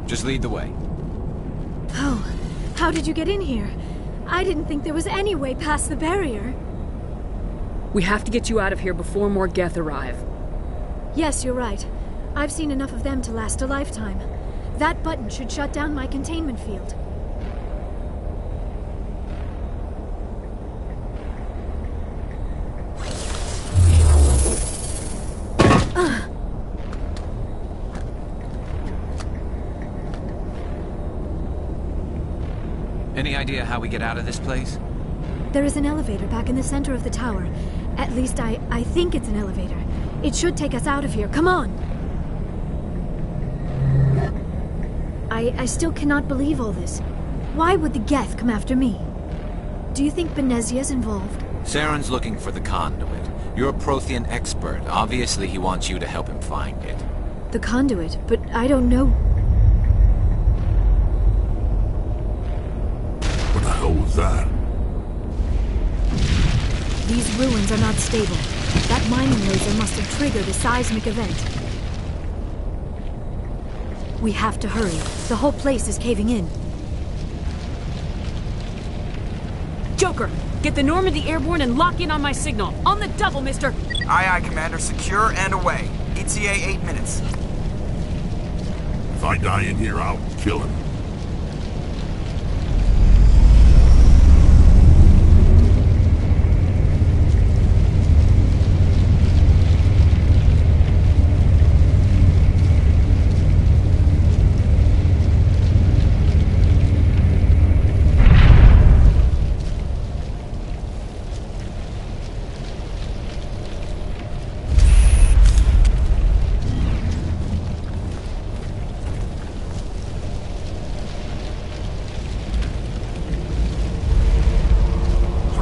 Just lead the way. Oh, how did you get in here? I didn't think there was any way past the barrier. We have to get you out of here before more Geth arrive. Yes, you're right. I've seen enough of them to last a lifetime. That button should shut down my containment field. Any idea how we get out of this place? There is an elevator back in the center of the tower. At least I think it's an elevator. It should take us out of here. Come on! I still cannot believe all this. Why would the Geth come after me? Do you think Benezia's involved? Saren's looking for the conduit. You're a Prothean expert. Obviously, he wants you to help him find it. The conduit? But I don't know... What the hell was that? These ruins are not stable. That mining laser must have triggered a seismic event. We have to hurry. The whole place is caving in. Joker, get the Normandy airborne and lock in on my signal. On the double, mister! Aye, aye, Commander. Secure and away. ETA 8 minutes. If I die in here, I'll kill him.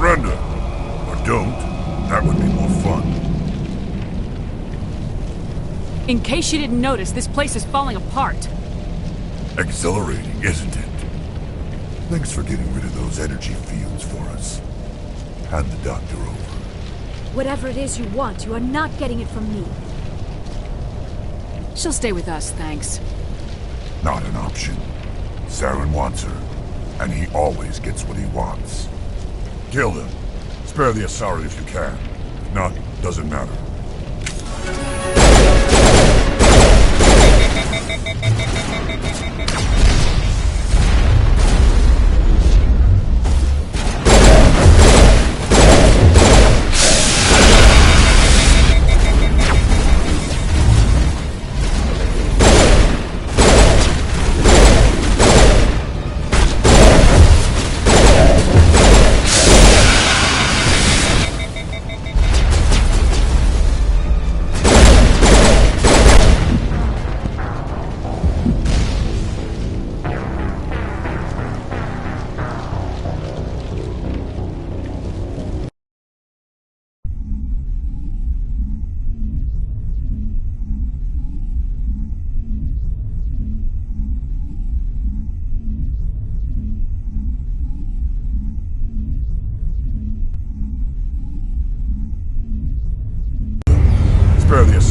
Surrender. Or don't. That would be more fun. In case you didn't notice, this place is falling apart. Exhilarating, isn't it? Thanks for getting rid of those energy fields for us. Hand the doctor over. Whatever it is you want, you are not getting it from me. She'll stay with us, thanks. Not an option. Saren wants her, and he always gets what he wants. Kill him. Spare the Asari if you can. If not, doesn't matter.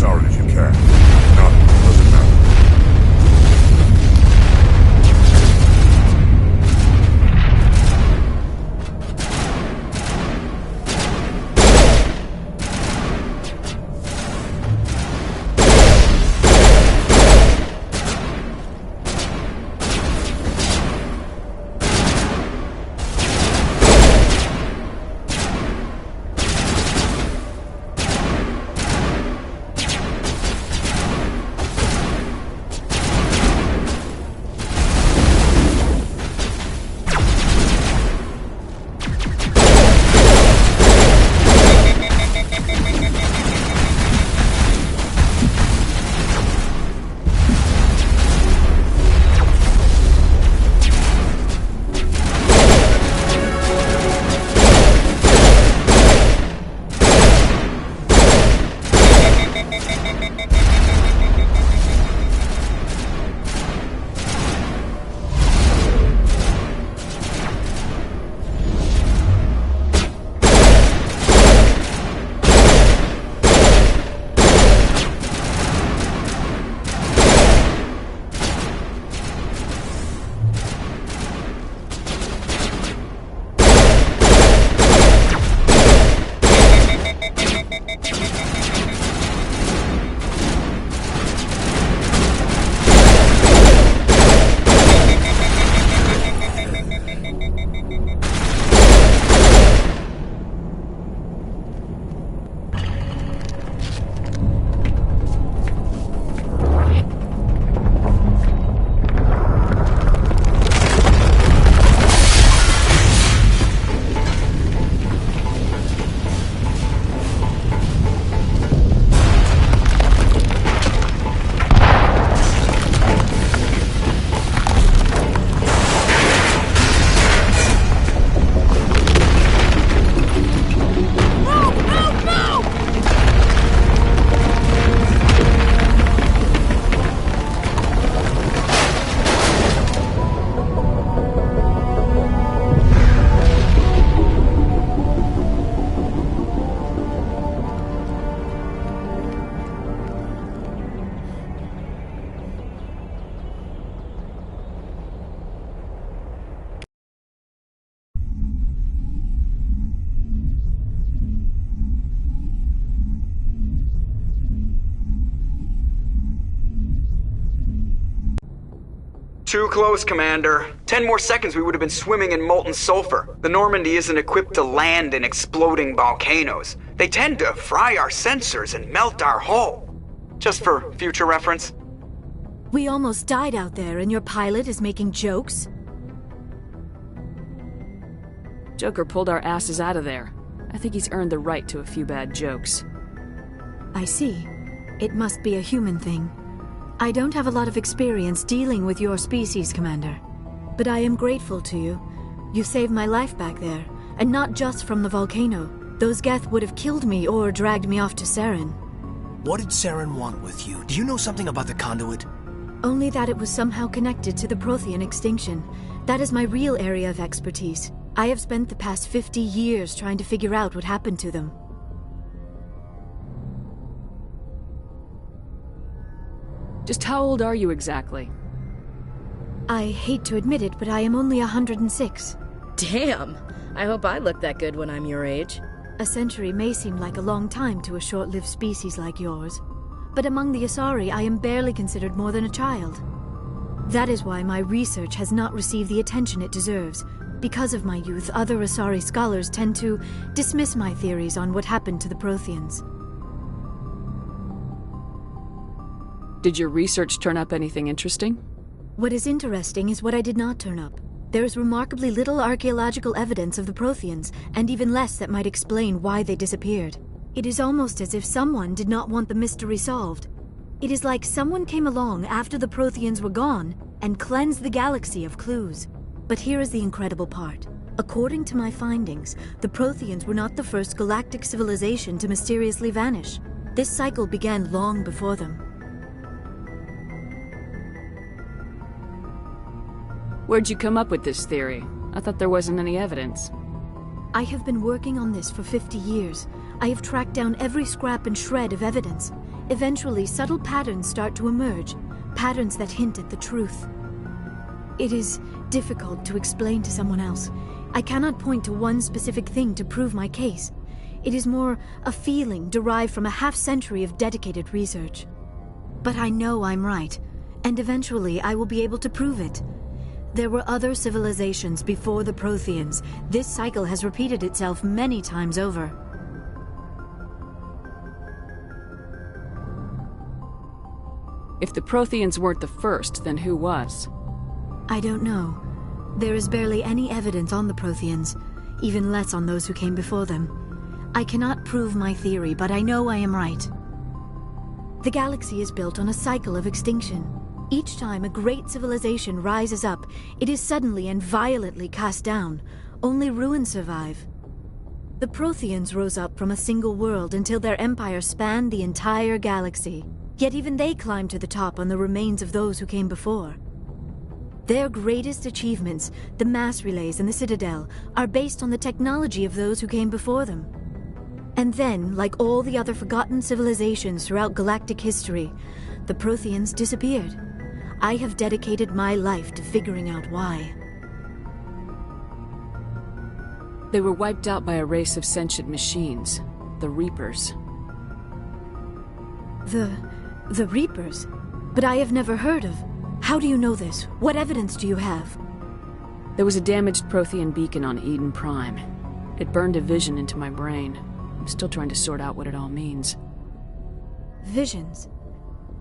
sorry as you can. Nothing doesn't matter. Too close, Commander. 10 more seconds we would have been swimming in molten sulfur. The Normandy isn't equipped to land in exploding volcanoes. They tend to fry our sensors and melt our hull. Just for future reference. We almost died out there and your pilot is making jokes? Joker pulled our asses out of there. I think he's earned the right to a few bad jokes. I see. It must be a human thing. I don't have a lot of experience dealing with your species, Commander. But I am grateful to you. You saved my life back there, and not just from the volcano. Those Geth would have killed me or dragged me off to Saren. What did Saren want with you? Do you know something about the conduit? Only that it was somehow connected to the Prothean extinction. That is my real area of expertise. I have spent the past 50 years trying to figure out what happened to them. Just how old are you exactly? I hate to admit it, but I am only 106. Damn! I hope I look that good when I'm your age. A century may seem like a long time to a short-lived species like yours, but among the Asari I am barely considered more than a child. That is why my research has not received the attention it deserves. Because of my youth, other Asari scholars tend to dismiss my theories on what happened to the Protheans. Did your research turn up anything interesting? What is interesting is what I did not turn up. There is remarkably little archaeological evidence of the Protheans, and even less that might explain why they disappeared. It is almost as if someone did not want the mystery solved. It is like someone came along after the Protheans were gone and cleansed the galaxy of clues. But here is the incredible part. According to my findings, the Protheans were not the first galactic civilization to mysteriously vanish. This cycle began long before them. Where'd you come up with this theory? I thought there wasn't any evidence. I have been working on this for 50 years. I have tracked down every scrap and shred of evidence. Eventually, subtle patterns start to emerge, patterns that hint at the truth. It is difficult to explain to someone else. I cannot point to one specific thing to prove my case. It is more a feeling derived from a half-century of dedicated research. But I know I'm right, and eventually I will be able to prove it. There were other civilizations before the Protheans. This cycle has repeated itself many times over. If the Protheans weren't the first, then who was? I don't know. There is barely any evidence on the Protheans, even less on those who came before them. I cannot prove my theory, but I know I am right. The galaxy is built on a cycle of extinction. Each time a great civilization rises up, it is suddenly and violently cast down. Only ruins survive. The Protheans rose up from a single world until their empire spanned the entire galaxy. Yet even they climbed to the top on the remains of those who came before. Their greatest achievements, the mass relays and the Citadel, are based on the technology of those who came before them. And then, like all the other forgotten civilizations throughout galactic history, the Protheans disappeared. I have dedicated my life to figuring out why. They were wiped out by a race of sentient machines, the Reapers. The Reapers? But I have never heard of. How do you know this? What evidence do you have? There was a damaged Prothean beacon on Eden Prime. It burned a vision into my brain. I'm still trying to sort out what it all means. Visions?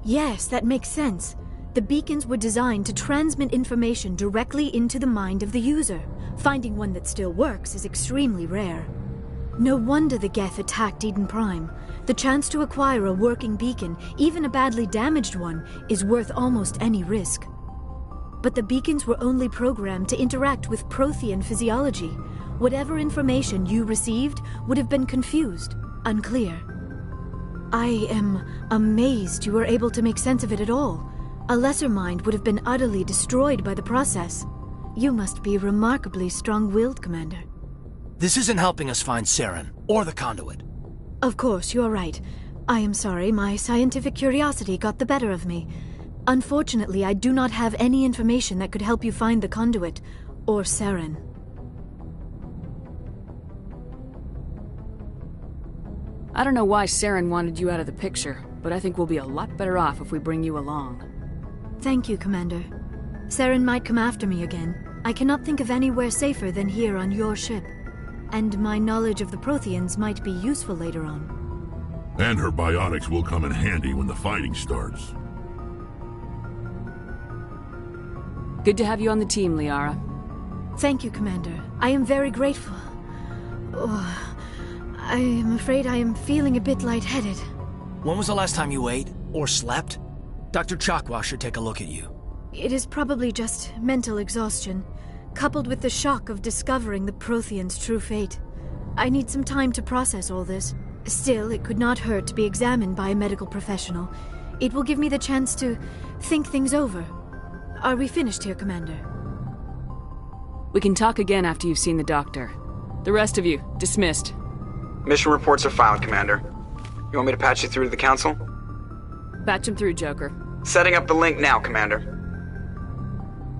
Yes, that makes sense. The beacons were designed to transmit information directly into the mind of the user. Finding one that still works is extremely rare. No wonder the Geth attacked Eden Prime. The chance to acquire a working beacon, even a badly damaged one, is worth almost any risk. But the beacons were only programmed to interact with Prothean physiology. Whatever information you received would have been confused, unclear. I am amazed you were able to make sense of it at all. A lesser mind would have been utterly destroyed by the process. You must be remarkably strong-willed, Commander. This isn't helping us find Saren, or the conduit. Of course, you're right. I am sorry, my scientific curiosity got the better of me. Unfortunately, I do not have any information that could help you find the conduit, or Saren. I don't know why Saren wanted you out of the picture, but I think we'll be a lot better off if we bring you along. Thank you, Commander. Saren might come after me again. I cannot think of anywhere safer than here on your ship. And my knowledge of the Protheans might be useful later on. And her biotics will come in handy when the fighting starts. Good to have you on the team, Liara. Thank you, Commander. I am very grateful. Oh, I am afraid I am feeling a bit lightheaded. When was the last time you ate, or slept? Dr. Chakwa should take a look at you. It is probably just mental exhaustion, coupled with the shock of discovering the Protheans' true fate. I need some time to process all this. Still, it could not hurt to be examined by a medical professional. It will give me the chance to think things over. Are we finished here, Commander? We can talk again after you've seen the doctor. The rest of you, dismissed. Mission reports are filed, Commander. You want me to patch you through to the Council? Patch him through, Joker. Setting up the link now, Commander.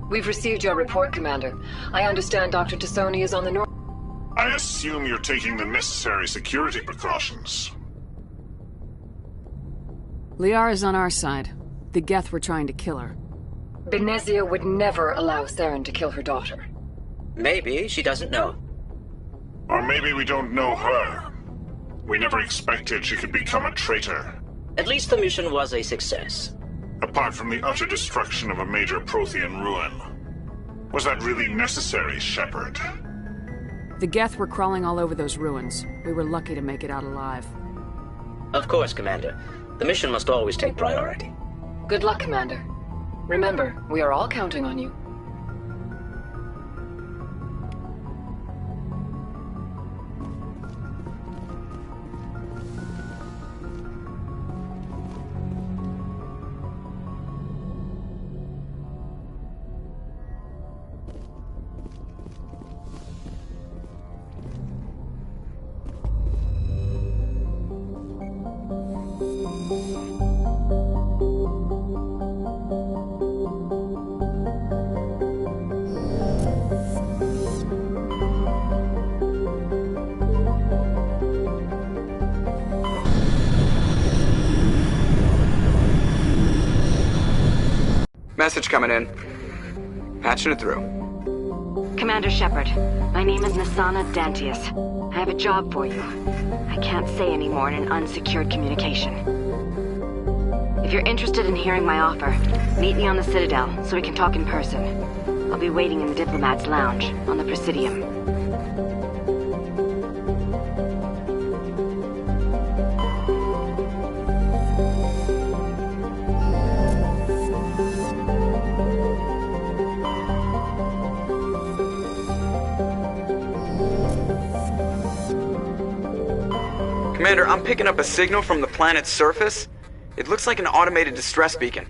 We've received your report, Commander. I understand Dr. Tassoni is on the north... I assume you're taking the necessary security precautions. Liara's on our side. The Geth were trying to kill her. Benezia would never allow Saren to kill her daughter. Maybe she doesn't know. Or maybe we don't know her. We never expected she could become a traitor. At least the mission was a success. Apart from the utter destruction of a major Prothean ruin. Was that really necessary, Shepard? The Geth were crawling all over those ruins. We were lucky to make it out alive. Of course, Commander. The mission must always take priority. Good luck, Commander. Remember, we are all counting on you. Message coming in. Patching it through. Commander Shepard, my name is Nasana Dantius. I have a job for you. I can't say any more in an unsecured communication. If you're interested in hearing my offer, meet me on the Citadel so we can talk in person. I'll be waiting in the Diplomat's Lounge on the Presidium. Commander, I'm picking up a signal from the planet's surface. It looks like an automated distress beacon.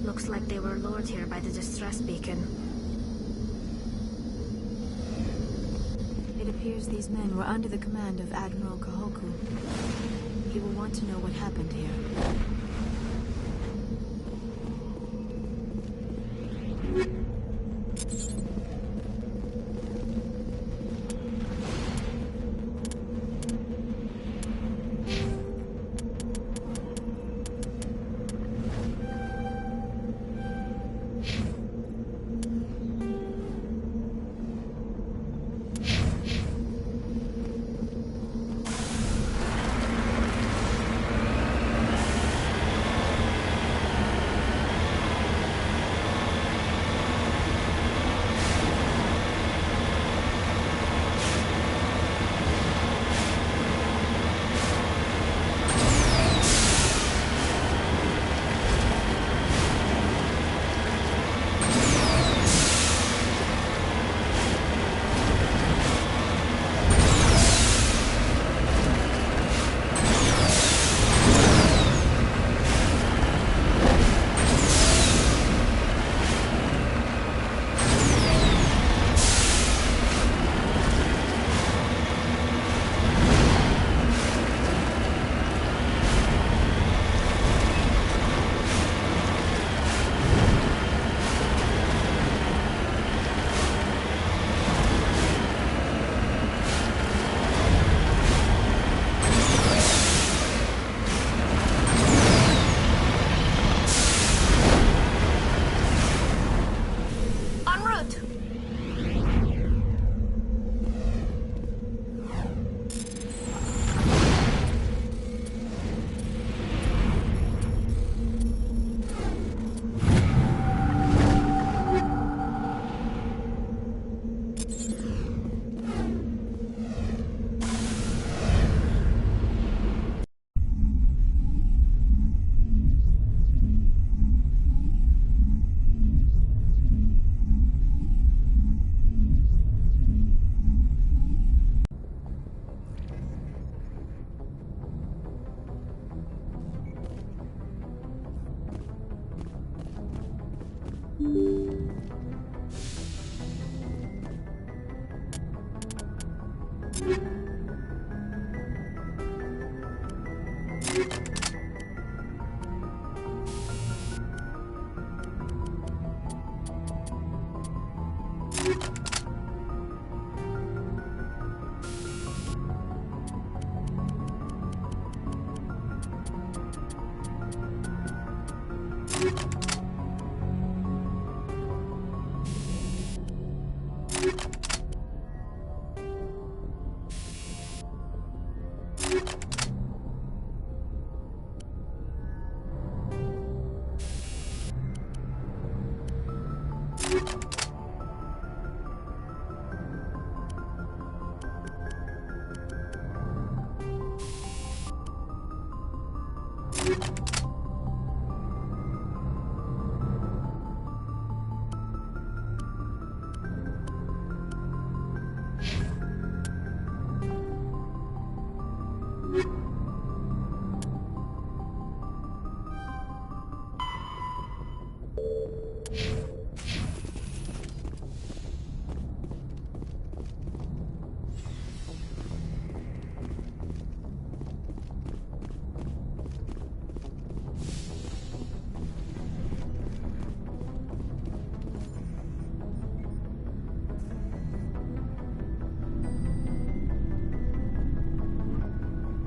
Looks like they were lured here by the distress beacon. It appears these men were under the command of Admiral Kahoku. He will want to know what happened here.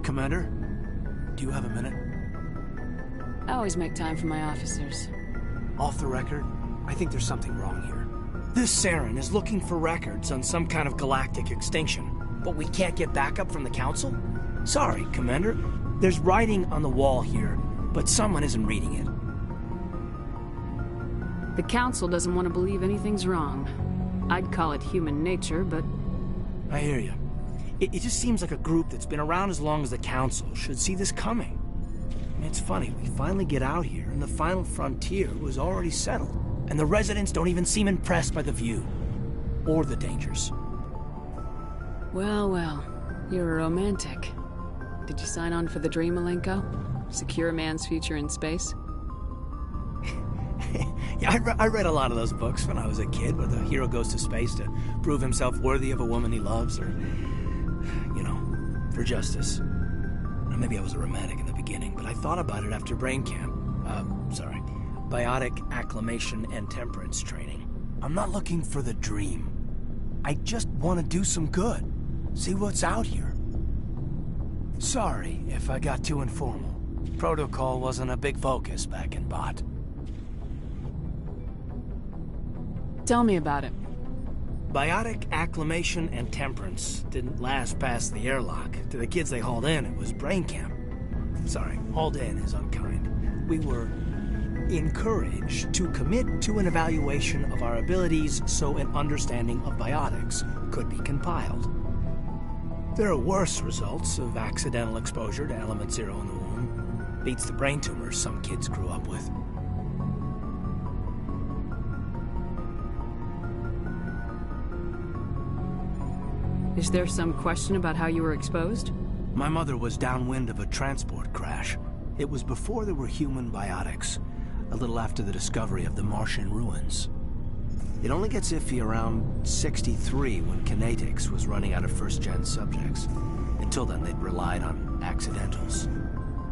Commander, do you have a minute? I always make time for my officers. Off the record, I think there's something wrong here. This Saren is looking for records on some kind of galactic extinction, but we can't get backup from the Council? Sorry, Commander. There's writing on the wall here, but someone isn't reading it. The Council doesn't want to believe anything's wrong. I'd call it human nature, but... I hear you. It just seems like a group that's been around as long as the Council should see this coming. I mean, it's funny, we finally get out here, and the final frontier was already settled. And the residents don't even seem impressed by the view. Or the dangers. Well, well. You're a romantic. Did you sign on for the dream, Malenko? Secure a man's future in space? Yeah, I read a lot of those books when I was a kid, where the hero goes to space to prove himself worthy of a woman he loves, or, you know, for justice. Or maybe I was a romantic in the beginning, but I thought about it after brain camp. Biotic acclimation and temperance training. I'm not looking for the dream. I just want to do some good. See what's out here. Sorry if I got too informal. Protocol wasn't a big focus back in BOT. Tell me about it. Biotic acclimation and temperance didn't last past the airlock. To the kids they hauled in, it was brain camp. Sorry, hauled in is unkind. We were encouraged to commit to an evaluation of our abilities so an understanding of biotics could be compiled. There are worse results of accidental exposure to element 0 in the womb. Beats the brain tumors some kids grew up with. Is there some question about how you were exposed? My mother was downwind of a transport crash. It was before there were human biotics, a little after the discovery of the Martian ruins. It only gets iffy around 63 when kinetics was running out of first-gen subjects. Until then, they'd relied on accidentals.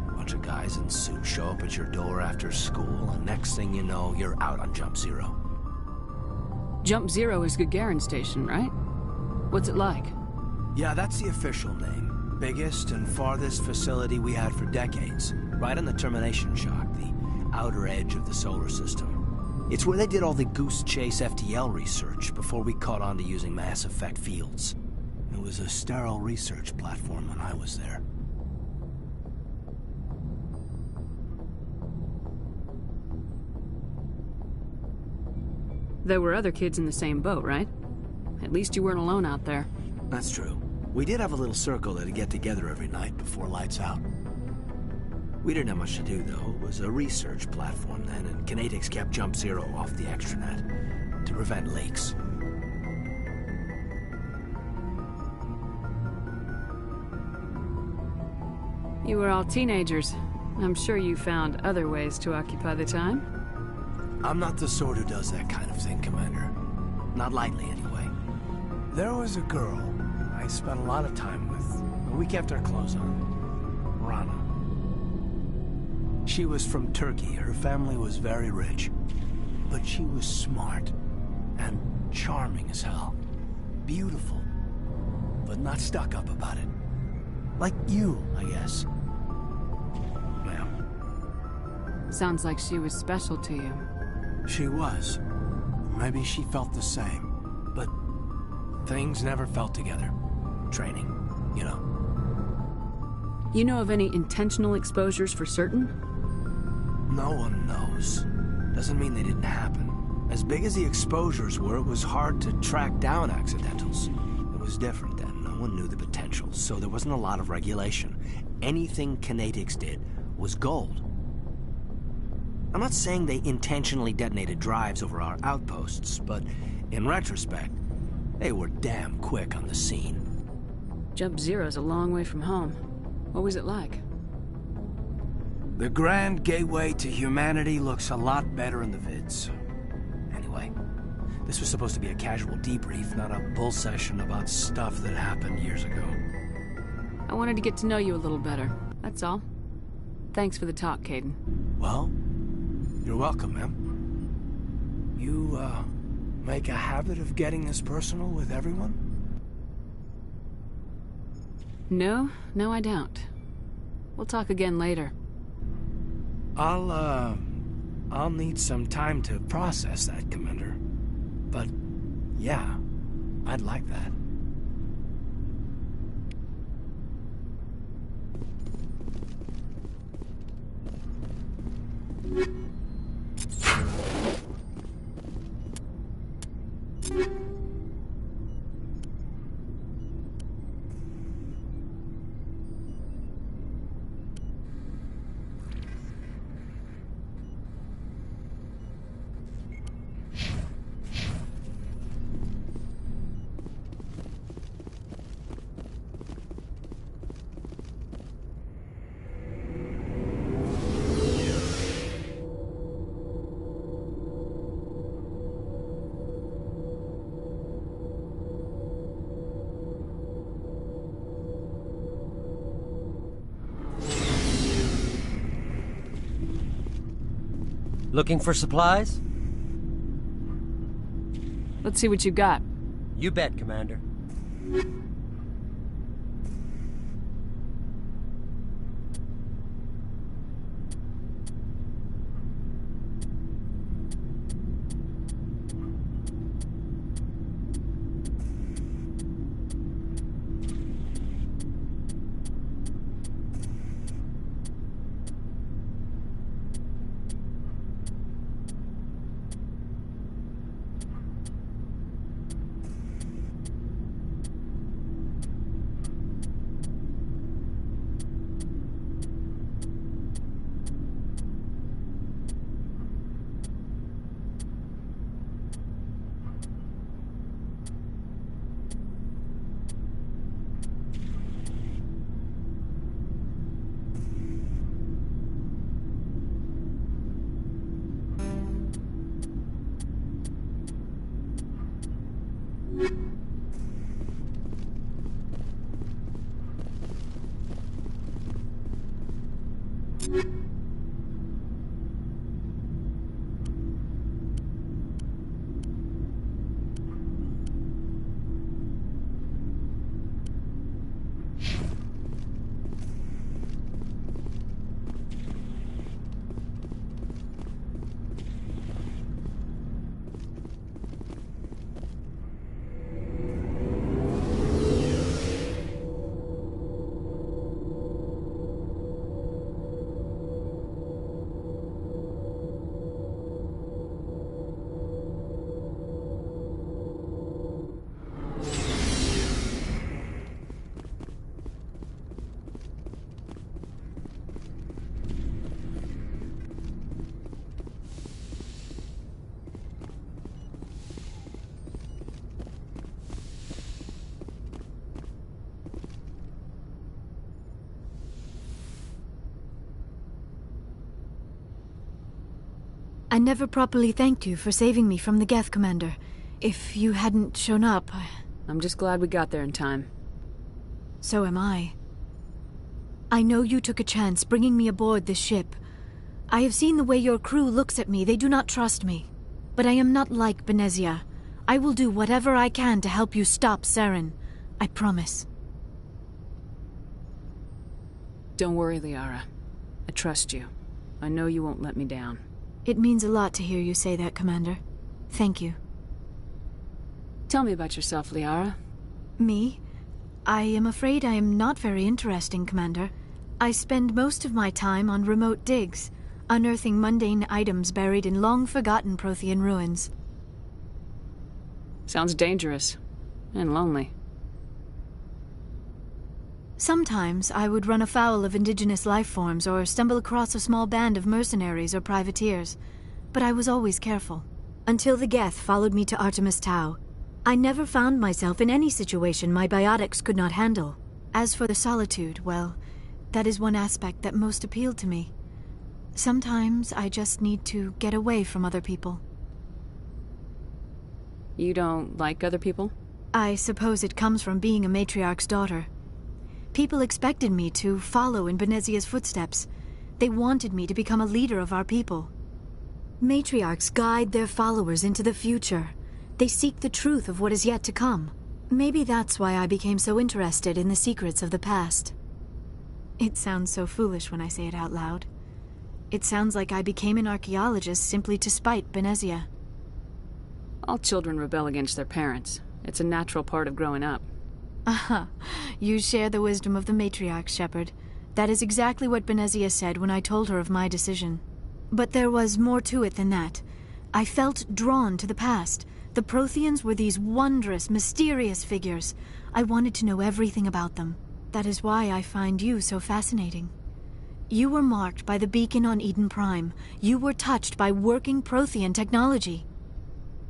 A bunch of guys in suits show up at your door after school, and next thing you know, you're out on Jump Zero. Jump Zero is Gagarin Station, right? What's it like? Yeah, that's the official name. Biggest and farthest facility we had for decades. Right on the termination shock, the outer edge of the solar system. It's where they did all the Goose Chase FTL research before we caught on to using mass effect fields. It was a sterile research platform when I was there. There were other kids in the same boat, right? At least you weren't alone out there. That's true. We did have a little circle that'd get together every night before lights out. We didn't have much to do, though. It was a research platform then, and kinetics kept Jump Zero off the extranet to prevent leaks. You were all teenagers. I'm sure you found other ways to occupy the time. I'm not the sort who does that kind of thing, Commander. Not lightly, anyway. There was a girl I spent a lot of time with. We kept our clothes on. Rana. She was from Turkey. Her family was very rich. But she was smart and charming as hell. Beautiful. But not stuck up about it. Like you, I guess. Ma'am. Sounds like she was special to you. She was. Maybe she felt the same. But things never felt together. Training, you know. You know of any intentional exposures for certain? No one knows. Doesn't mean they didn't happen. As big as the exposures were, it was hard to track down accidentals. It was different then. No one knew the potential, so there wasn't a lot of regulation. Anything kinetics did was gold. I'm not saying they intentionally detonated drives over our outposts, but in retrospect, they were damn quick on the scene. Jump Zero's a long way from home. What was it like? The grand gateway to humanity looks a lot better in the vids. Anyway, this was supposed to be a casual debrief, not a bull session about stuff that happened years ago. I wanted to get to know you a little better, that's all. Thanks for the talk, Caden. Well, you're welcome, ma'am. You, make a habit of getting this personal with everyone? No, I don't. We'll talk again later. I'll need some time to process that, Commander. But, yeah, I'd like that. Looking for supplies? Let's see what you got. You bet, Commander. I never properly thanked you for saving me from the Geth, Commander. If you hadn't shown up... I'm just glad we got there in time. So am I. I know you took a chance bringing me aboard this ship. I have seen the way your crew looks at me. They do not trust me. But I am not like Benezia. I will do whatever I can to help you stop Saren. I promise. Don't worry, Liara. I trust you. I know you won't let me down. It means a lot to hear you say that, Commander. Thank you. Tell me about yourself, Liara. Me? I am afraid I am not very interesting, Commander. I spend most of my time on remote digs, unearthing mundane items buried in long-forgotten Prothean ruins. Sounds dangerous. And lonely. Sometimes I would run afoul of indigenous life forms or stumble across a small band of mercenaries or privateers, but I was always careful. Until the Geth followed me to Artemis Tau, I never found myself in any situation my biotics could not handle. As for the solitude, well, that is one aspect that most appealed to me. Sometimes I just need to get away from other people. You don't like other people? I suppose it comes from being a matriarch's daughter. People expected me to follow in Benezia's footsteps. They wanted me to become a leader of our people. Matriarchs guide their followers into the future. They seek the truth of what is yet to come. Maybe that's why I became so interested in the secrets of the past. It sounds so foolish when I say it out loud. It sounds like I became an archaeologist simply to spite Benezia. All children rebel against their parents. It's a natural part of growing up. Aha, you share the wisdom of the matriarch, Shepard. That is exactly what Benezia said when I told her of my decision. But there was more to it than that. I felt drawn to the past. The Protheans were these wondrous, mysterious figures. I wanted to know everything about them. That is why I find you so fascinating. You were marked by the beacon on Eden Prime. You were touched by working Prothean technology.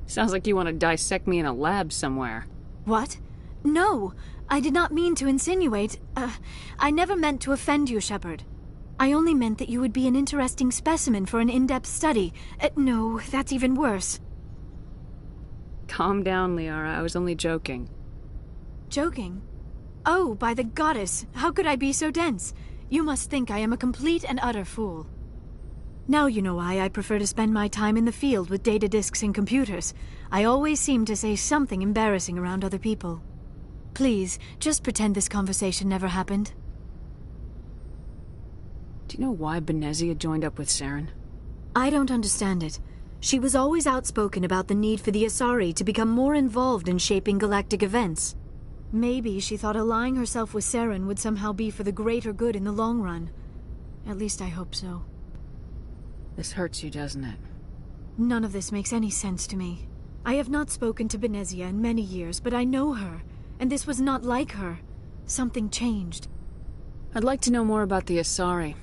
Sounds like you want to dissect me in a lab somewhere. What? No! I did not mean to insinuate. I never meant to offend you, Shepard. I only meant that you would be an interesting specimen for an in-depth study. No, that's even worse. Calm down, Liara. I was only joking. Joking? Oh, by the goddess! How could I be so dense? You must think I am a complete and utter fool. Now you know why I prefer to spend my time in the field with data disks and computers. I always seem to say something embarrassing around other people. Please, just pretend this conversation never happened. Do you know why Benezia joined up with Saren? I don't understand it. She was always outspoken about the need for the Asari to become more involved in shaping galactic events. Maybe she thought allying herself with Saren would somehow be for the greater good in the long run. At least I hope so. This hurts you, doesn't it? None of this makes any sense to me. I have not spoken to Benezia in many years, but I know her, and this was not like her. Something changed. I'd like to know more about the Asari.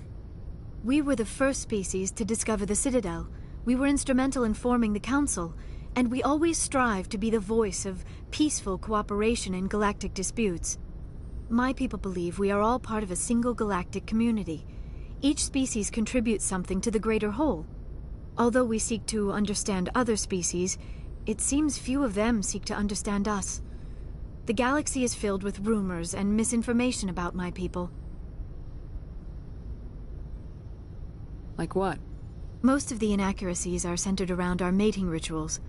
We were the first species to discover the Citadel. We were instrumental in forming the Council, and we always strive to be the voice of peaceful cooperation in galactic disputes. My people believe we are all part of a single galactic community. Each species contributes something to the greater whole. Although we seek to understand other species, it seems few of them seek to understand us. The galaxy is filled with rumors and misinformation about my people. Like what? Most of the inaccuracies are centered around our mating rituals.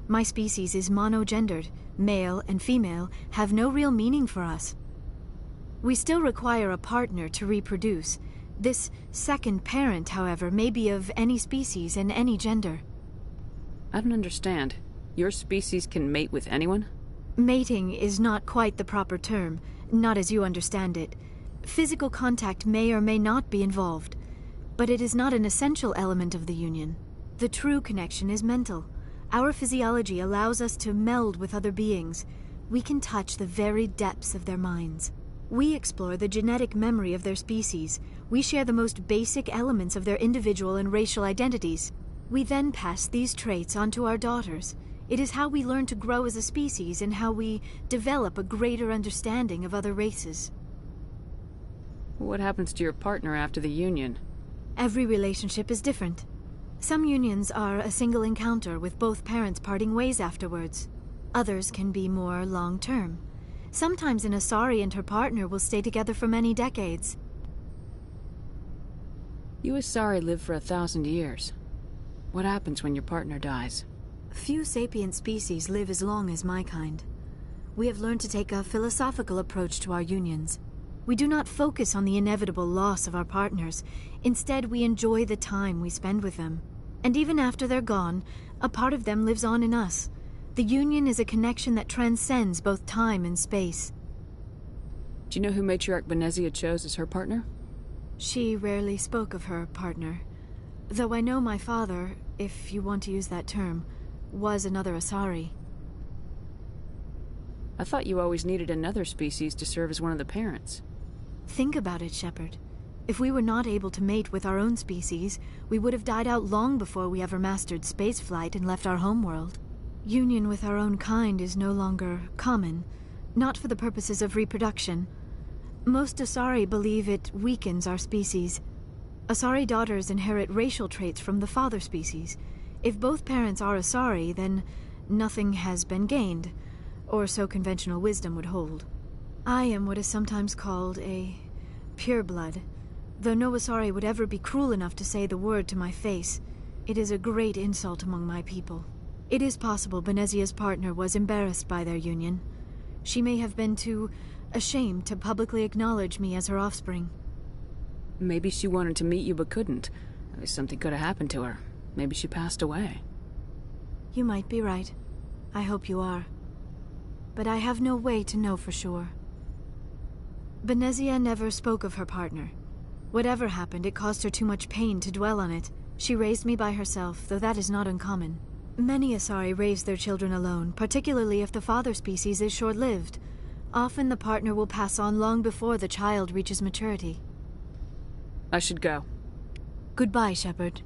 My species is monogendered. Male and female have no real meaning for us. We still require a partner to reproduce. This second parent, however, may be of any species and any gender. I don't understand. Your species can mate with anyone? Mating is not quite the proper term, not as you understand it. Physical contact may or may not be involved, but it is not an essential element of the union. The true connection is mental. Our physiology allows us to meld with other beings. We can touch the very depths of their minds. We explore the genetic memory of their species. We share the most basic elements of their individual and racial identities. We then pass these traits on to our daughters. It is how we learn to grow as a species and how we develop a greater understanding of other races. What happens to your partner after the union? Every relationship is different. Some unions are a single encounter with both parents parting ways afterwards. Others can be more long-term. Sometimes an Asari and her partner will stay together for many decades. You Asari live for 1,000 years. What happens when your partner dies? Few sapient species live as long as my kind. We have learned to take a philosophical approach to our unions. We do not focus on the inevitable loss of our partners. Instead, we enjoy the time we spend with them. And even after they're gone, a part of them lives on in us. The union is a connection that transcends both time and space. Do you know who Matriarch Benezia chose as her partner? She rarely spoke of her partner. Though I know my father, if you want to use that term, was another Asari. I thought you always needed another species to serve as one of the parents. Think about it, Shepard. If we were not able to mate with our own species, we would have died out long before we ever mastered spaceflight and left our homeworld. Union with our own kind is no longer common, not for the purposes of reproduction. Most Asari believe it weakens our species. Asari daughters inherit racial traits from the father species. If both parents are Asari, then nothing has been gained, or so conventional wisdom would hold. I am what is sometimes called a pureblood. Though no Asari would ever be cruel enough to say the word to my face, it is a great insult among my people. It is possible Benezia's partner was embarrassed by their union. She may have been too ashamed to publicly acknowledge me as her offspring. Maybe she wanted to meet you but couldn't. Something could have happened to her. Maybe she passed away. You might be right. I hope you are. But I have no way to know for sure. Benezia never spoke of her partner. Whatever happened, it caused her too much pain to dwell on it. She raised me by herself, though that is not uncommon. Many Asari raise their children alone, particularly if the father species is short-lived. Often the partner will pass on long before the child reaches maturity. I should go. Goodbye, Shepard.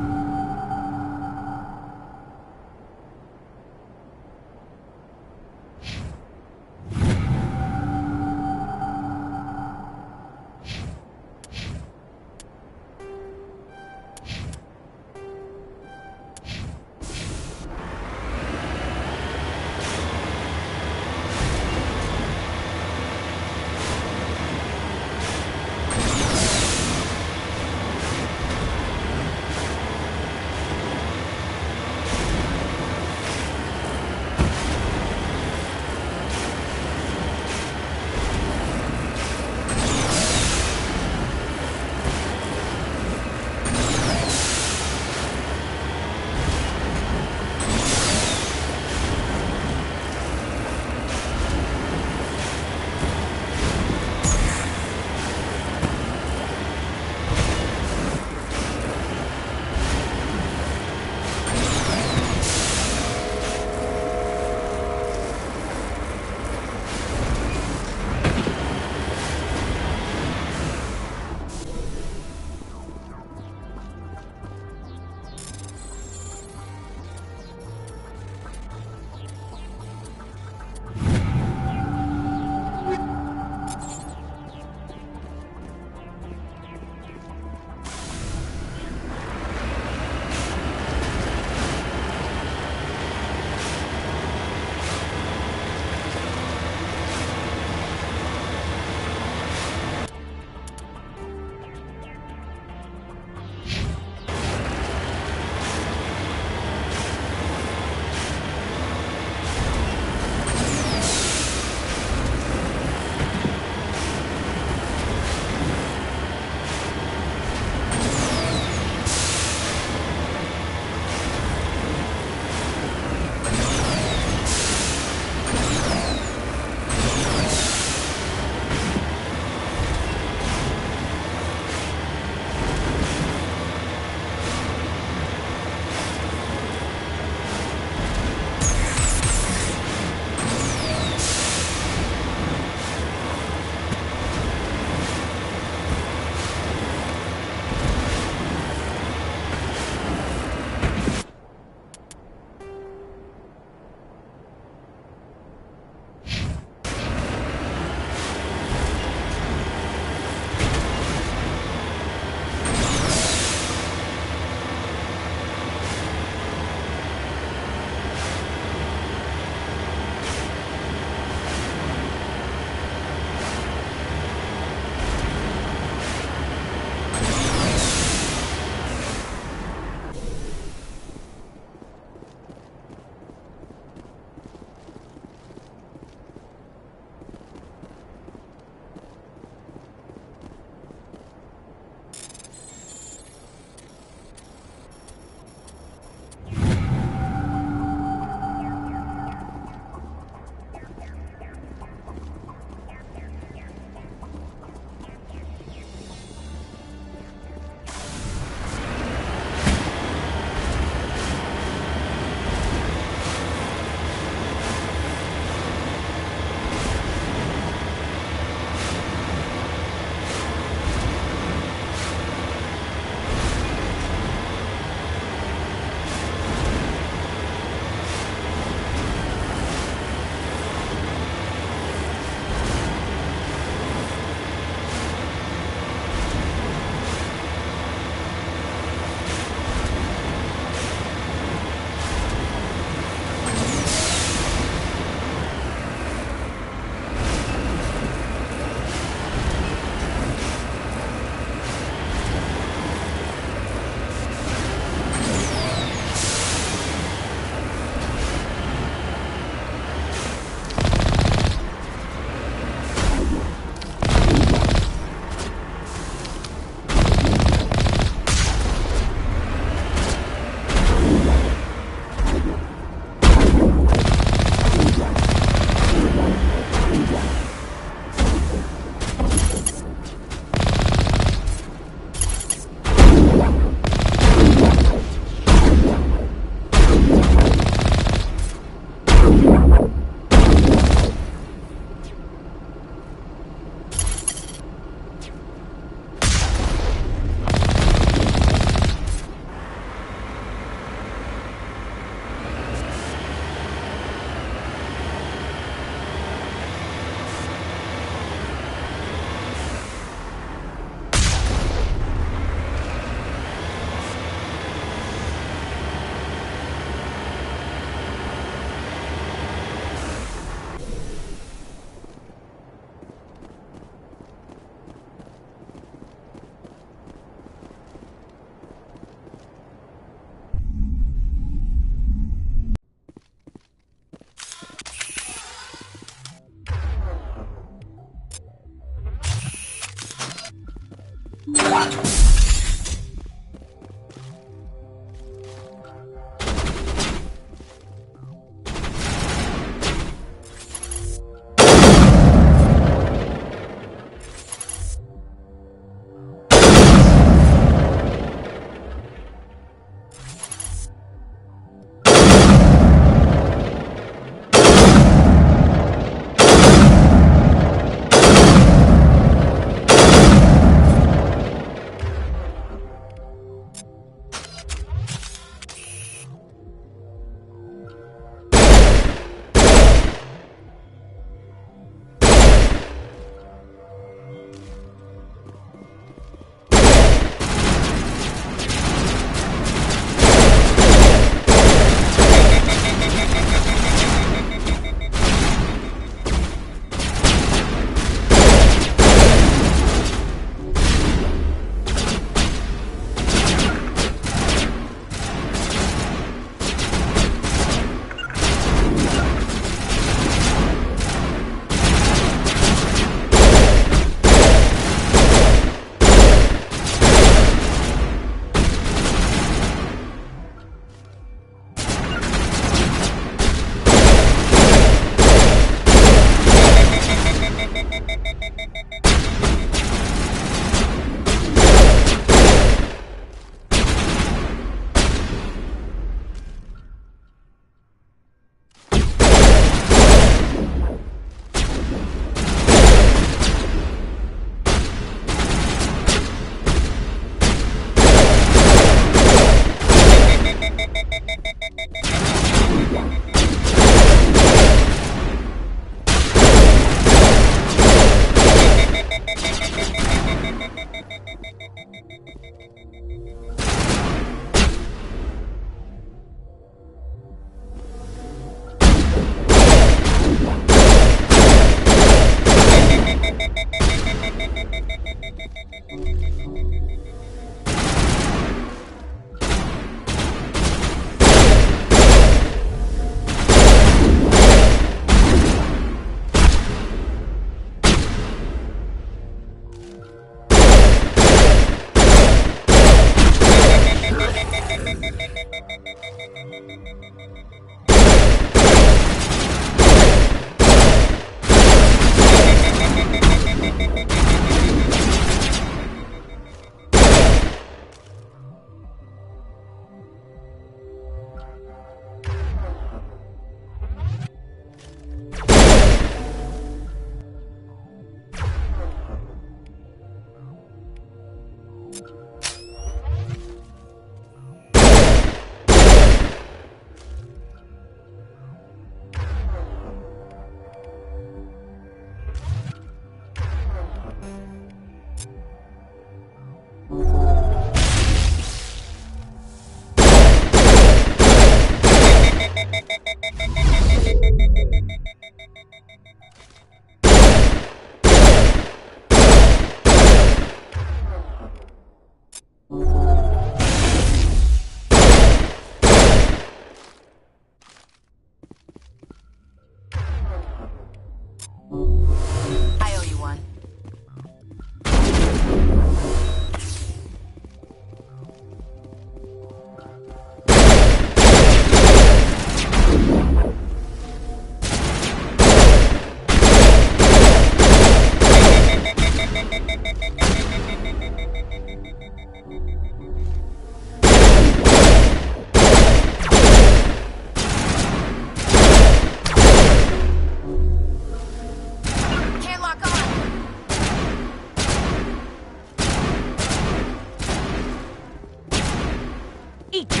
Eat this!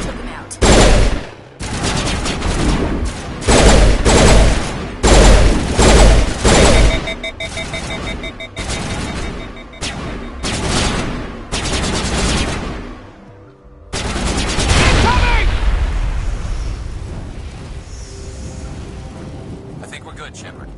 Took him out. I think we're good, Shepard.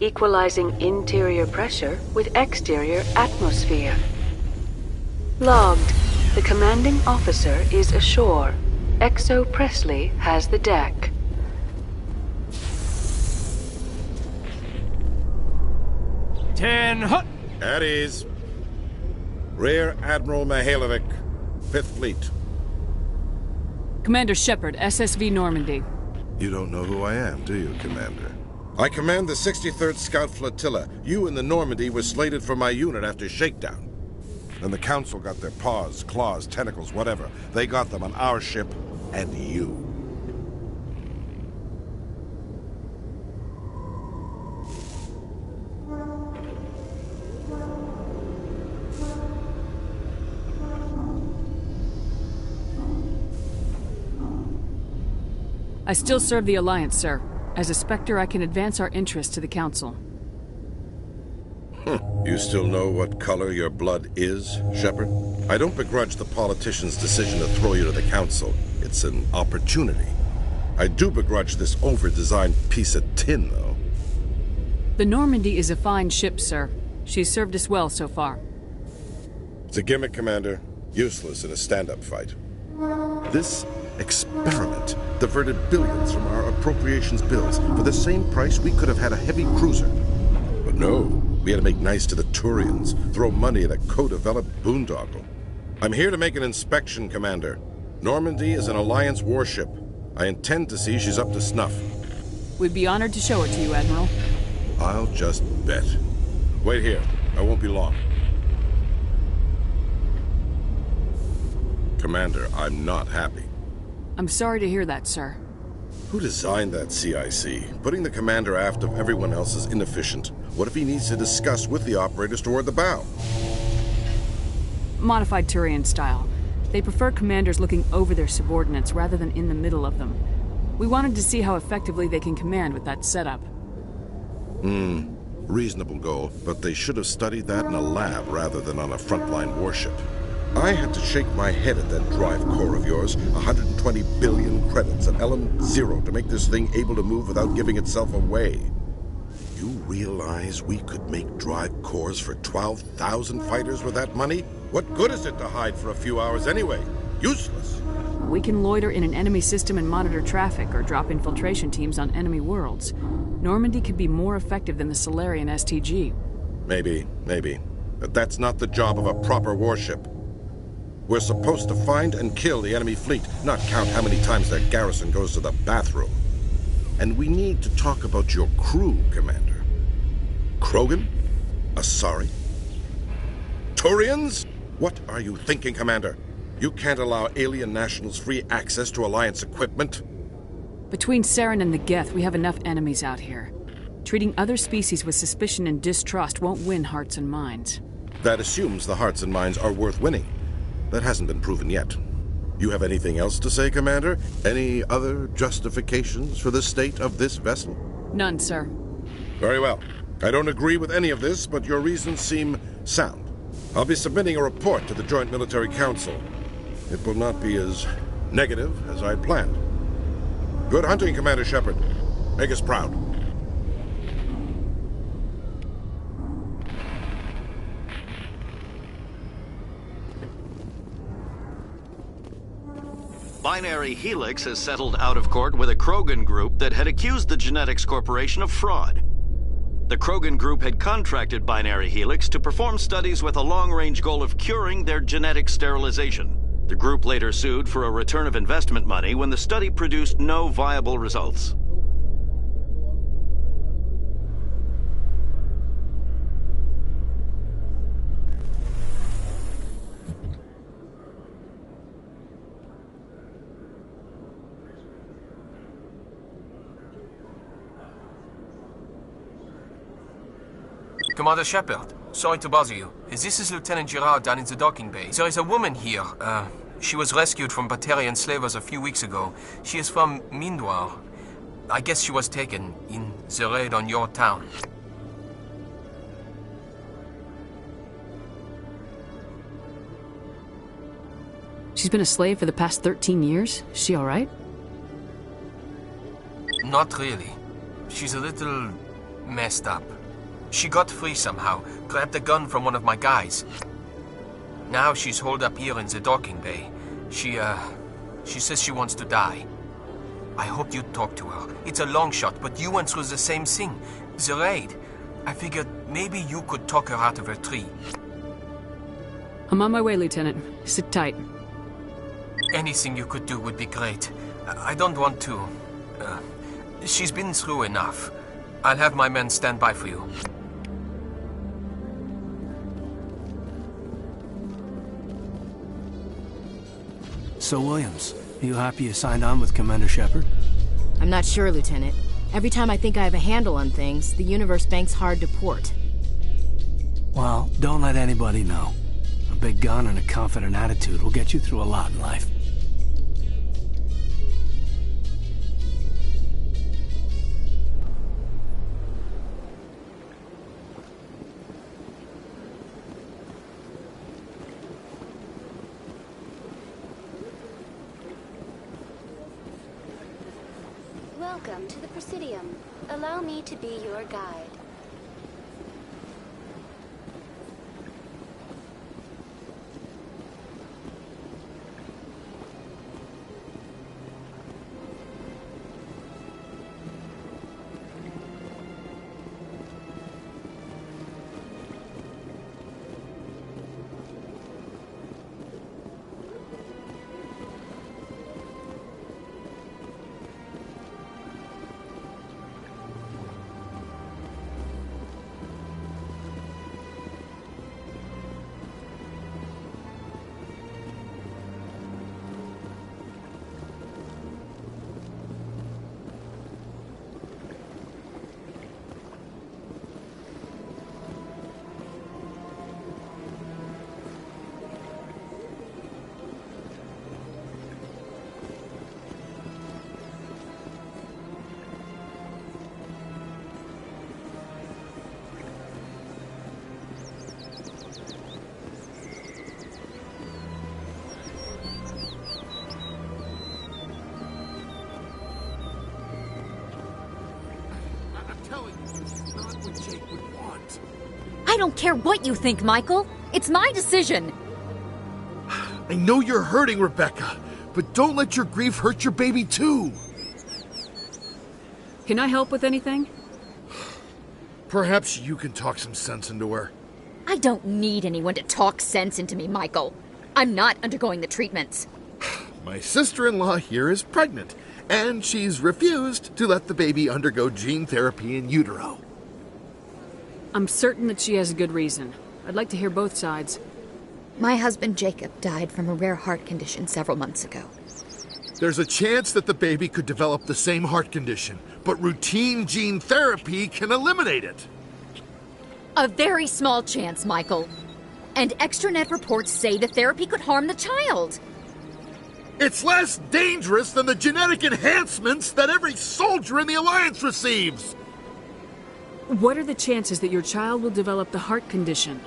equalizing interior pressure with exterior atmosphere. Logged. The commanding officer is ashore. XO Presley has the deck. Hut! At ease. Rear Admiral Mihailovic, 5th Fleet. Commander Shepard, SSV Normandy. You don't know who I am, do you, Commander? I command the 63rd Scout Flotilla. You and the Normandy were slated for my unit after shakedown. Then the Council got their paws, claws, tentacles, whatever. They got them on our ship and you. I still serve the Alliance, sir. As a Spectre, I can advance our interests to the Council. You still know what color your blood is, Shepard? I don't begrudge the politician's decision to throw you to the Council. It's an opportunity. I do begrudge this over-designed piece of tin, though. The Normandy is a fine ship, sir. She's served us well so far. It's a gimmick, Commander. Useless in a stand-up fight. This experiment diverted billions from our appropriations bills. For the same price, we could have had a heavy cruiser. But no, we had to make nice to the Turians, throw money at a co-developed boondoggle. I'm here to make an inspection, Commander. Normandy is an Alliance warship. I intend to see she's up to snuff. We'd be honored to show it to you, Admiral. I'll just bet. Wait here. I won't be long. Commander, I'm not happy. I'm sorry to hear that, sir. Who designed that CIC? Putting the commander aft of everyone else is inefficient. What if he needs to discuss with the operators toward the bow? Modified Turian style. They prefer commanders looking over their subordinates rather than in the middle of them. We wanted to see how effectively they can command with that setup. Reasonable goal, but they should have studied that in a lab rather than on a frontline warship. I had to shake my head at that drive core of yours. 120 billion credits at element 0 to make this thing able to move without giving itself away. You realize we could make drive cores for 12,000 fighters with that money? What good is it to hide for a few hours anyway? Useless. We can loiter in an enemy system and monitor traffic or drop infiltration teams on enemy worlds. Normandy could be more effective than the Solarian STG. Maybe. But that's not the job of a proper warship. We're supposed to find and kill the enemy fleet, not count how many times their garrison goes to the bathroom. And we need to talk about your crew, Commander. Krogan? Asari? Turians? What are you thinking, Commander? You can't allow alien nationals free access to Alliance equipment? Between Saren and the Geth, we have enough enemies out here. Treating other species with suspicion and distrust won't win hearts and minds. That assumes the hearts and minds are worth winning. That hasn't been proven yet. You have anything else to say, Commander? Any other justifications for the state of this vessel? None, sir. Very well. I don't agree with any of this, but your reasons seem sound. I'll be submitting a report to the Joint Military Council. It will not be as negative as I planned. Good hunting, Commander Shepard. Make us proud. Binary Helix has settled out of court with a Krogan group that had accused the Genetics Corporation of fraud. The Krogan group had contracted Binary Helix to perform studies with a long-range goal of curing their genetic sterilization. The group later sued for a return of investment money when the study produced no viable results. Commander Shepard, sorry to bother you. This is Lieutenant Girard down in the docking bay. There is a woman here. She was rescued from Batarian slavers a few weeks ago. She is from Mindwar. I guess she was taken in the raid on your town. She's been a slave for the past 13 years? Is she alright? Not really. She's a little messed up. She got free somehow, grabbed a gun from one of my guys. Now she's holed up here in the docking bay. She says she wants to die. I hoped you'd talk to her. It's a long shot, but you went through the same thing. The raid. I figured maybe you could talk her out of her tree. I'm on my way, Lieutenant. Sit tight. Anything you could do would be great. I don't want to... she's been through enough. I'll have my men stand by for you. So, Williams, are you happy you signed on with Commander Shepard? I'm not sure, Lieutenant. Every time I think I have a handle on things, the universe banks hard to port. Well, don't let anybody know. A big gun and a confident attitude will get you through a lot in life. Welcome to the Presidium. Allow me to be your guide. I don't care what you think, Michael. It's my decision. I know you're hurting, Rebecca, but don't let your grief hurt your baby too. Can I help with anything? Perhaps you can talk some sense into her. I don't need anyone to talk sense into me, Michael. I'm not undergoing the treatments. My sister-in-law here is pregnant, and she's refused to let the baby undergo gene therapy in utero. I'm certain that she has a good reason. I'd like to hear both sides. My husband Jacob died from a rare heart condition several months ago. There's a chance that the baby could develop the same heart condition, but routine gene therapy can eliminate it. A very small chance, Michael. And extranet reports say the therapy could harm the child. It's less dangerous than the genetic enhancements that every soldier in the Alliance receives. What are the chances that your child will develop the heart condition?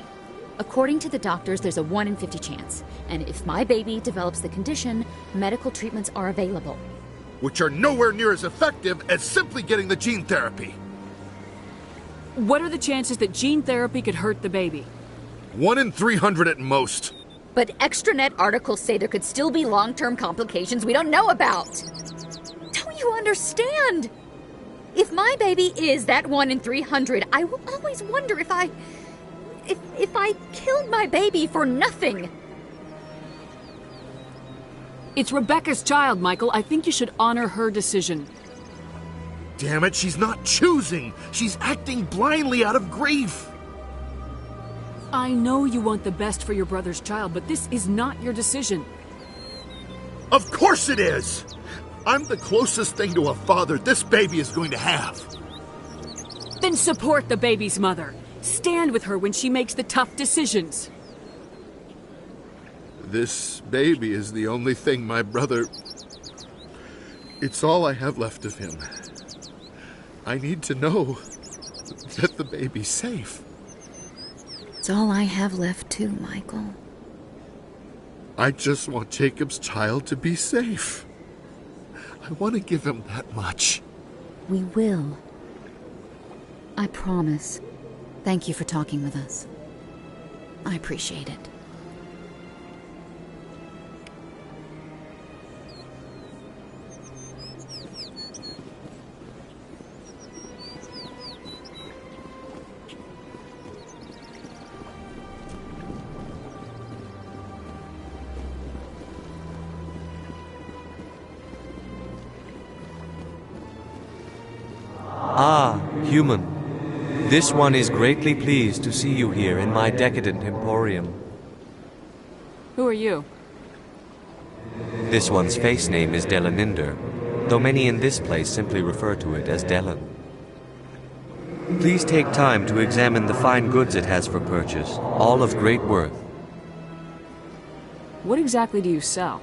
According to the doctors, there's a 1 in 50 chance. And if my baby develops the condition, medical treatments are available. Which are nowhere near as effective as simply getting the gene therapy. What are the chances that gene therapy could hurt the baby? 1 in 300 at most. But extranet articles say there could still be long-term complications we don't know about. Don't you understand? If my baby is that 1 in 300, I will always wonder if I killed my baby for nothing. It's Rebecca's child, Michael. I think you should honor her decision. Damn it, she's not choosing. She's acting blindly out of grief. I know you want the best for your brother's child, but this is not your decision. Of course it is! I'm the closest thing to a father this baby is going to have. Then support the baby's mother. Stand with her when she makes the tough decisions. This baby is the only thing my brother... It's all I have left of him. I need to know that the baby's safe. It's all I have left too, Michael. I just want Jacob's child to be safe. I want to give him that much. We will. I promise. Thank you for talking with us. I appreciate it. Ah, human. This one is greatly pleased to see you here in my decadent emporium. Who are you? This one's face name is Delaninder, though many in this place simply refer to it as Delan. Please take time to examine the fine goods it has for purchase, all of great worth. What exactly do you sell?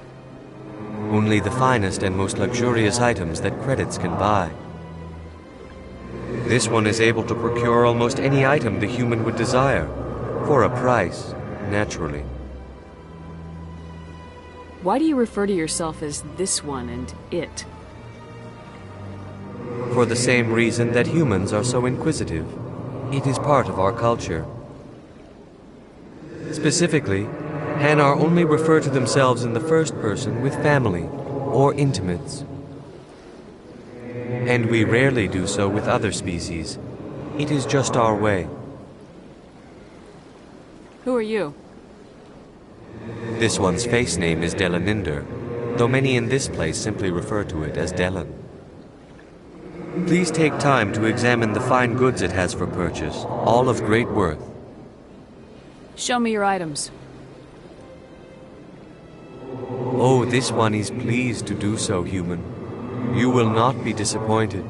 Only the finest and most luxurious items that credits can buy. This one is able to procure almost any item the human would desire, for a price, naturally. Why do you refer to yourself as this one and it? For the same reason that humans are so inquisitive. It is part of our culture. Specifically, Hanar only refer to themselves in the first person with family or intimates. And we rarely do so with other species. It is just our way. Who are you? This one's face name is Delaninder, though many in this place simply refer to it as Delan. Please take time to examine the fine goods it has for purchase, all of great worth. Show me your items. Oh, this one is pleased to do so, human. You will not be disappointed.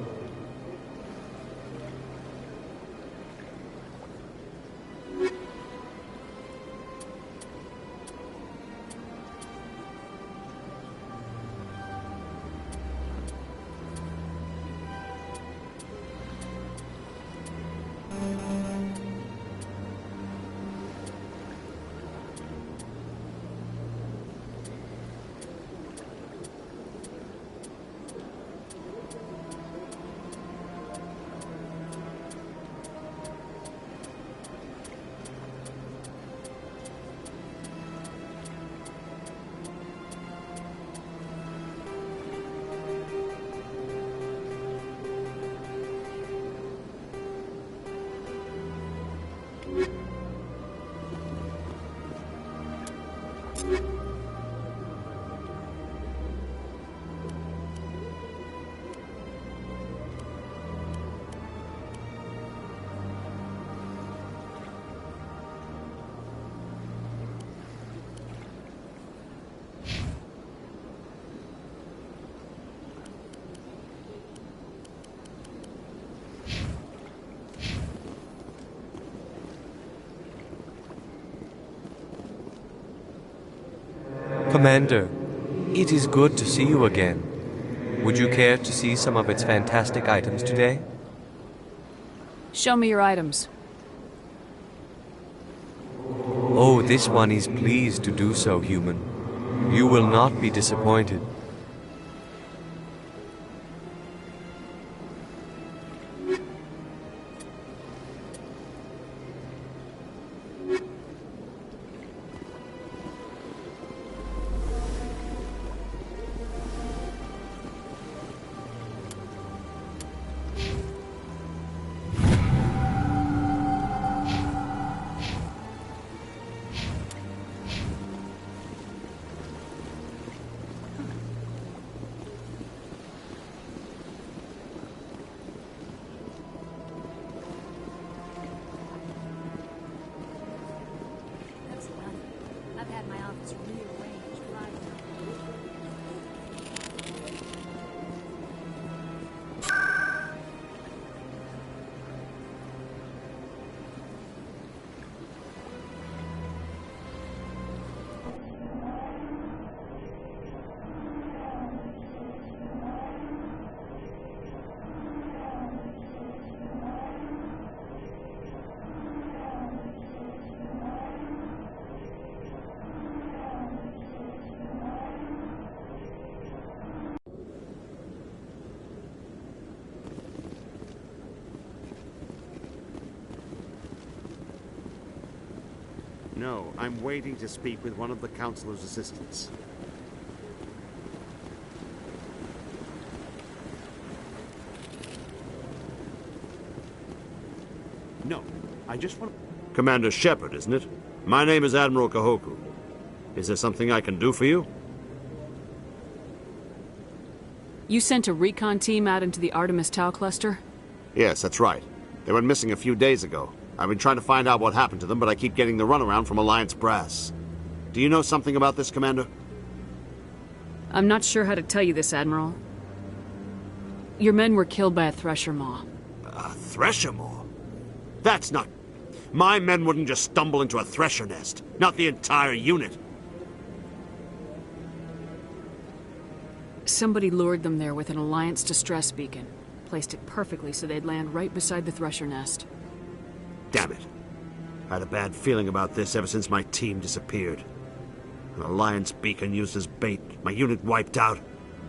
Commander, it is good to see you again. Would you care to see some of its fantastic items today? Show me your items. Oh, this one is pleased to do so, human. You will not be disappointed. No, I'm waiting to speak with one of the counselor's assistants. No, I just want... Commander Shepard, isn't it? My name is Admiral Kahoku. Is there something I can do for you? You sent a recon team out into the Artemis Tau cluster? Yes, that's right. They went missing a few days ago. I've been trying to find out what happened to them, but I keep getting the runaround from Alliance brass. Do you know something about this, Commander? I'm not sure how to tell you this, Admiral. Your men were killed by a Thresher Maw. A Thresher Maw? That's not... My men wouldn't just stumble into a Thresher nest. Not the entire unit. Somebody lured them there with an Alliance distress beacon. Placed it perfectly so they'd land right beside the Thresher nest. Damn it. I had a bad feeling about this ever since my team disappeared. An Alliance beacon used as bait, my unit wiped out,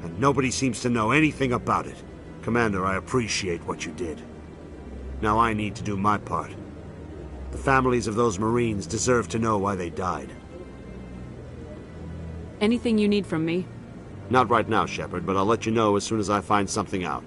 and nobody seems to know anything about it. Commander, I appreciate what you did. Now I need to do my part. The families of those Marines deserve to know why they died. Anything you need from me? Not right now, Shepard, but I'll let you know as soon as I find something out.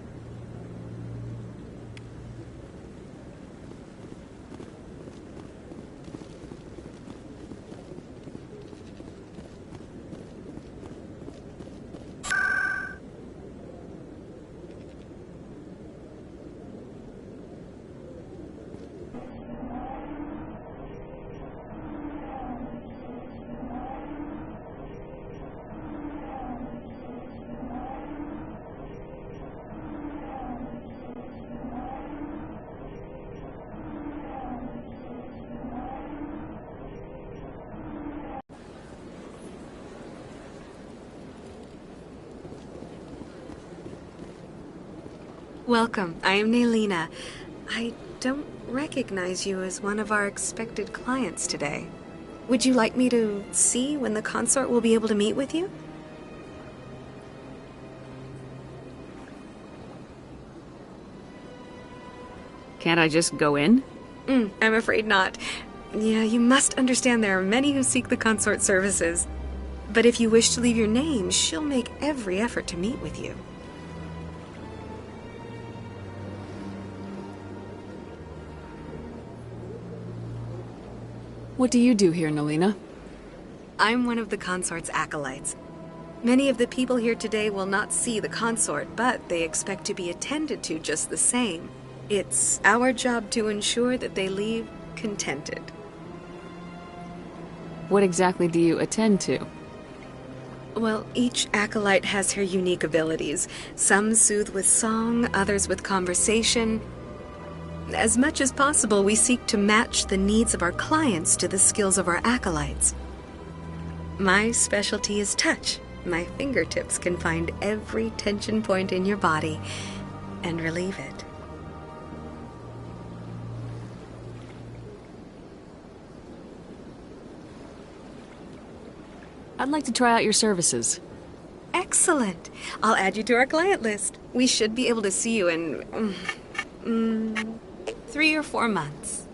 Welcome. I am Nelina. I don't recognize you as one of our expected clients today. Would you like me to see when the consort will be able to meet with you? Can't I just go in? I'm afraid not. Yeah, you must understand there are many who seek the consort services. But if you wish to leave your name, she'll make every effort to meet with you. What do you do here, Nelina? I'm one of the consort's acolytes. Many of the people here today will not see the consort, but they expect to be attended to just the same. It's our job to ensure that they leave contented. What exactly do you attend to? Well, each acolyte has her unique abilities. Some soothe with song, others with conversation. As much as possible, we seek to match the needs of our clients to the skills of our acolytes. My specialty is touch. My fingertips can find every tension point in your body and relieve it. I'd like to try out your services. Excellent. I'll add you to our client list. We should be able to see you in 3 or 4 months.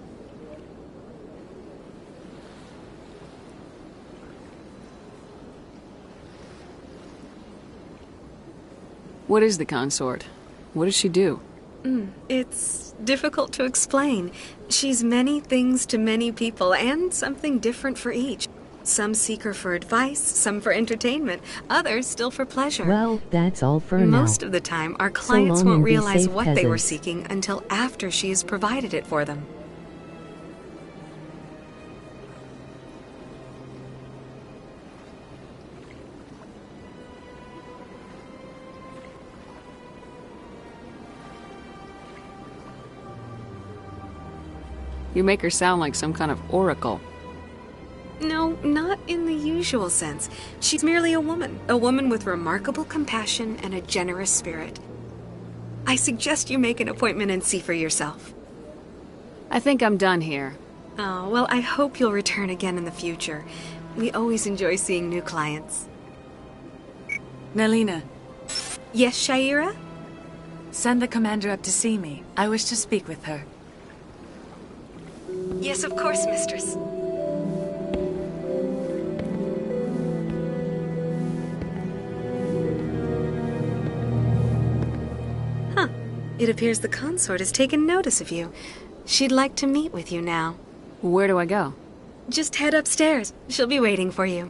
What is the consort? What does she do? It's difficult to explain. She's many things to many people, and something different for each. Some seek her for advice, some for entertainment, others still for pleasure. Well, that's all for now. Most of the time, our clients won't realize what they were seeking until after she has provided it for them. You make her sound like some kind of oracle. No, not in the usual sense. She's merely a woman with remarkable compassion and a generous spirit. I suggest you make an appointment and see for yourself. I think I'm done here. Oh, well, I hope you'll return again in the future. We always enjoy seeing new clients. Nelina. Yes, Shaira? Send the commander up to see me. I wish to speak with her. Yes, of course, mistress. It appears the consort has taken notice of you. She'd like to meet with you now. Where do I go? Just head upstairs. She'll be waiting for you.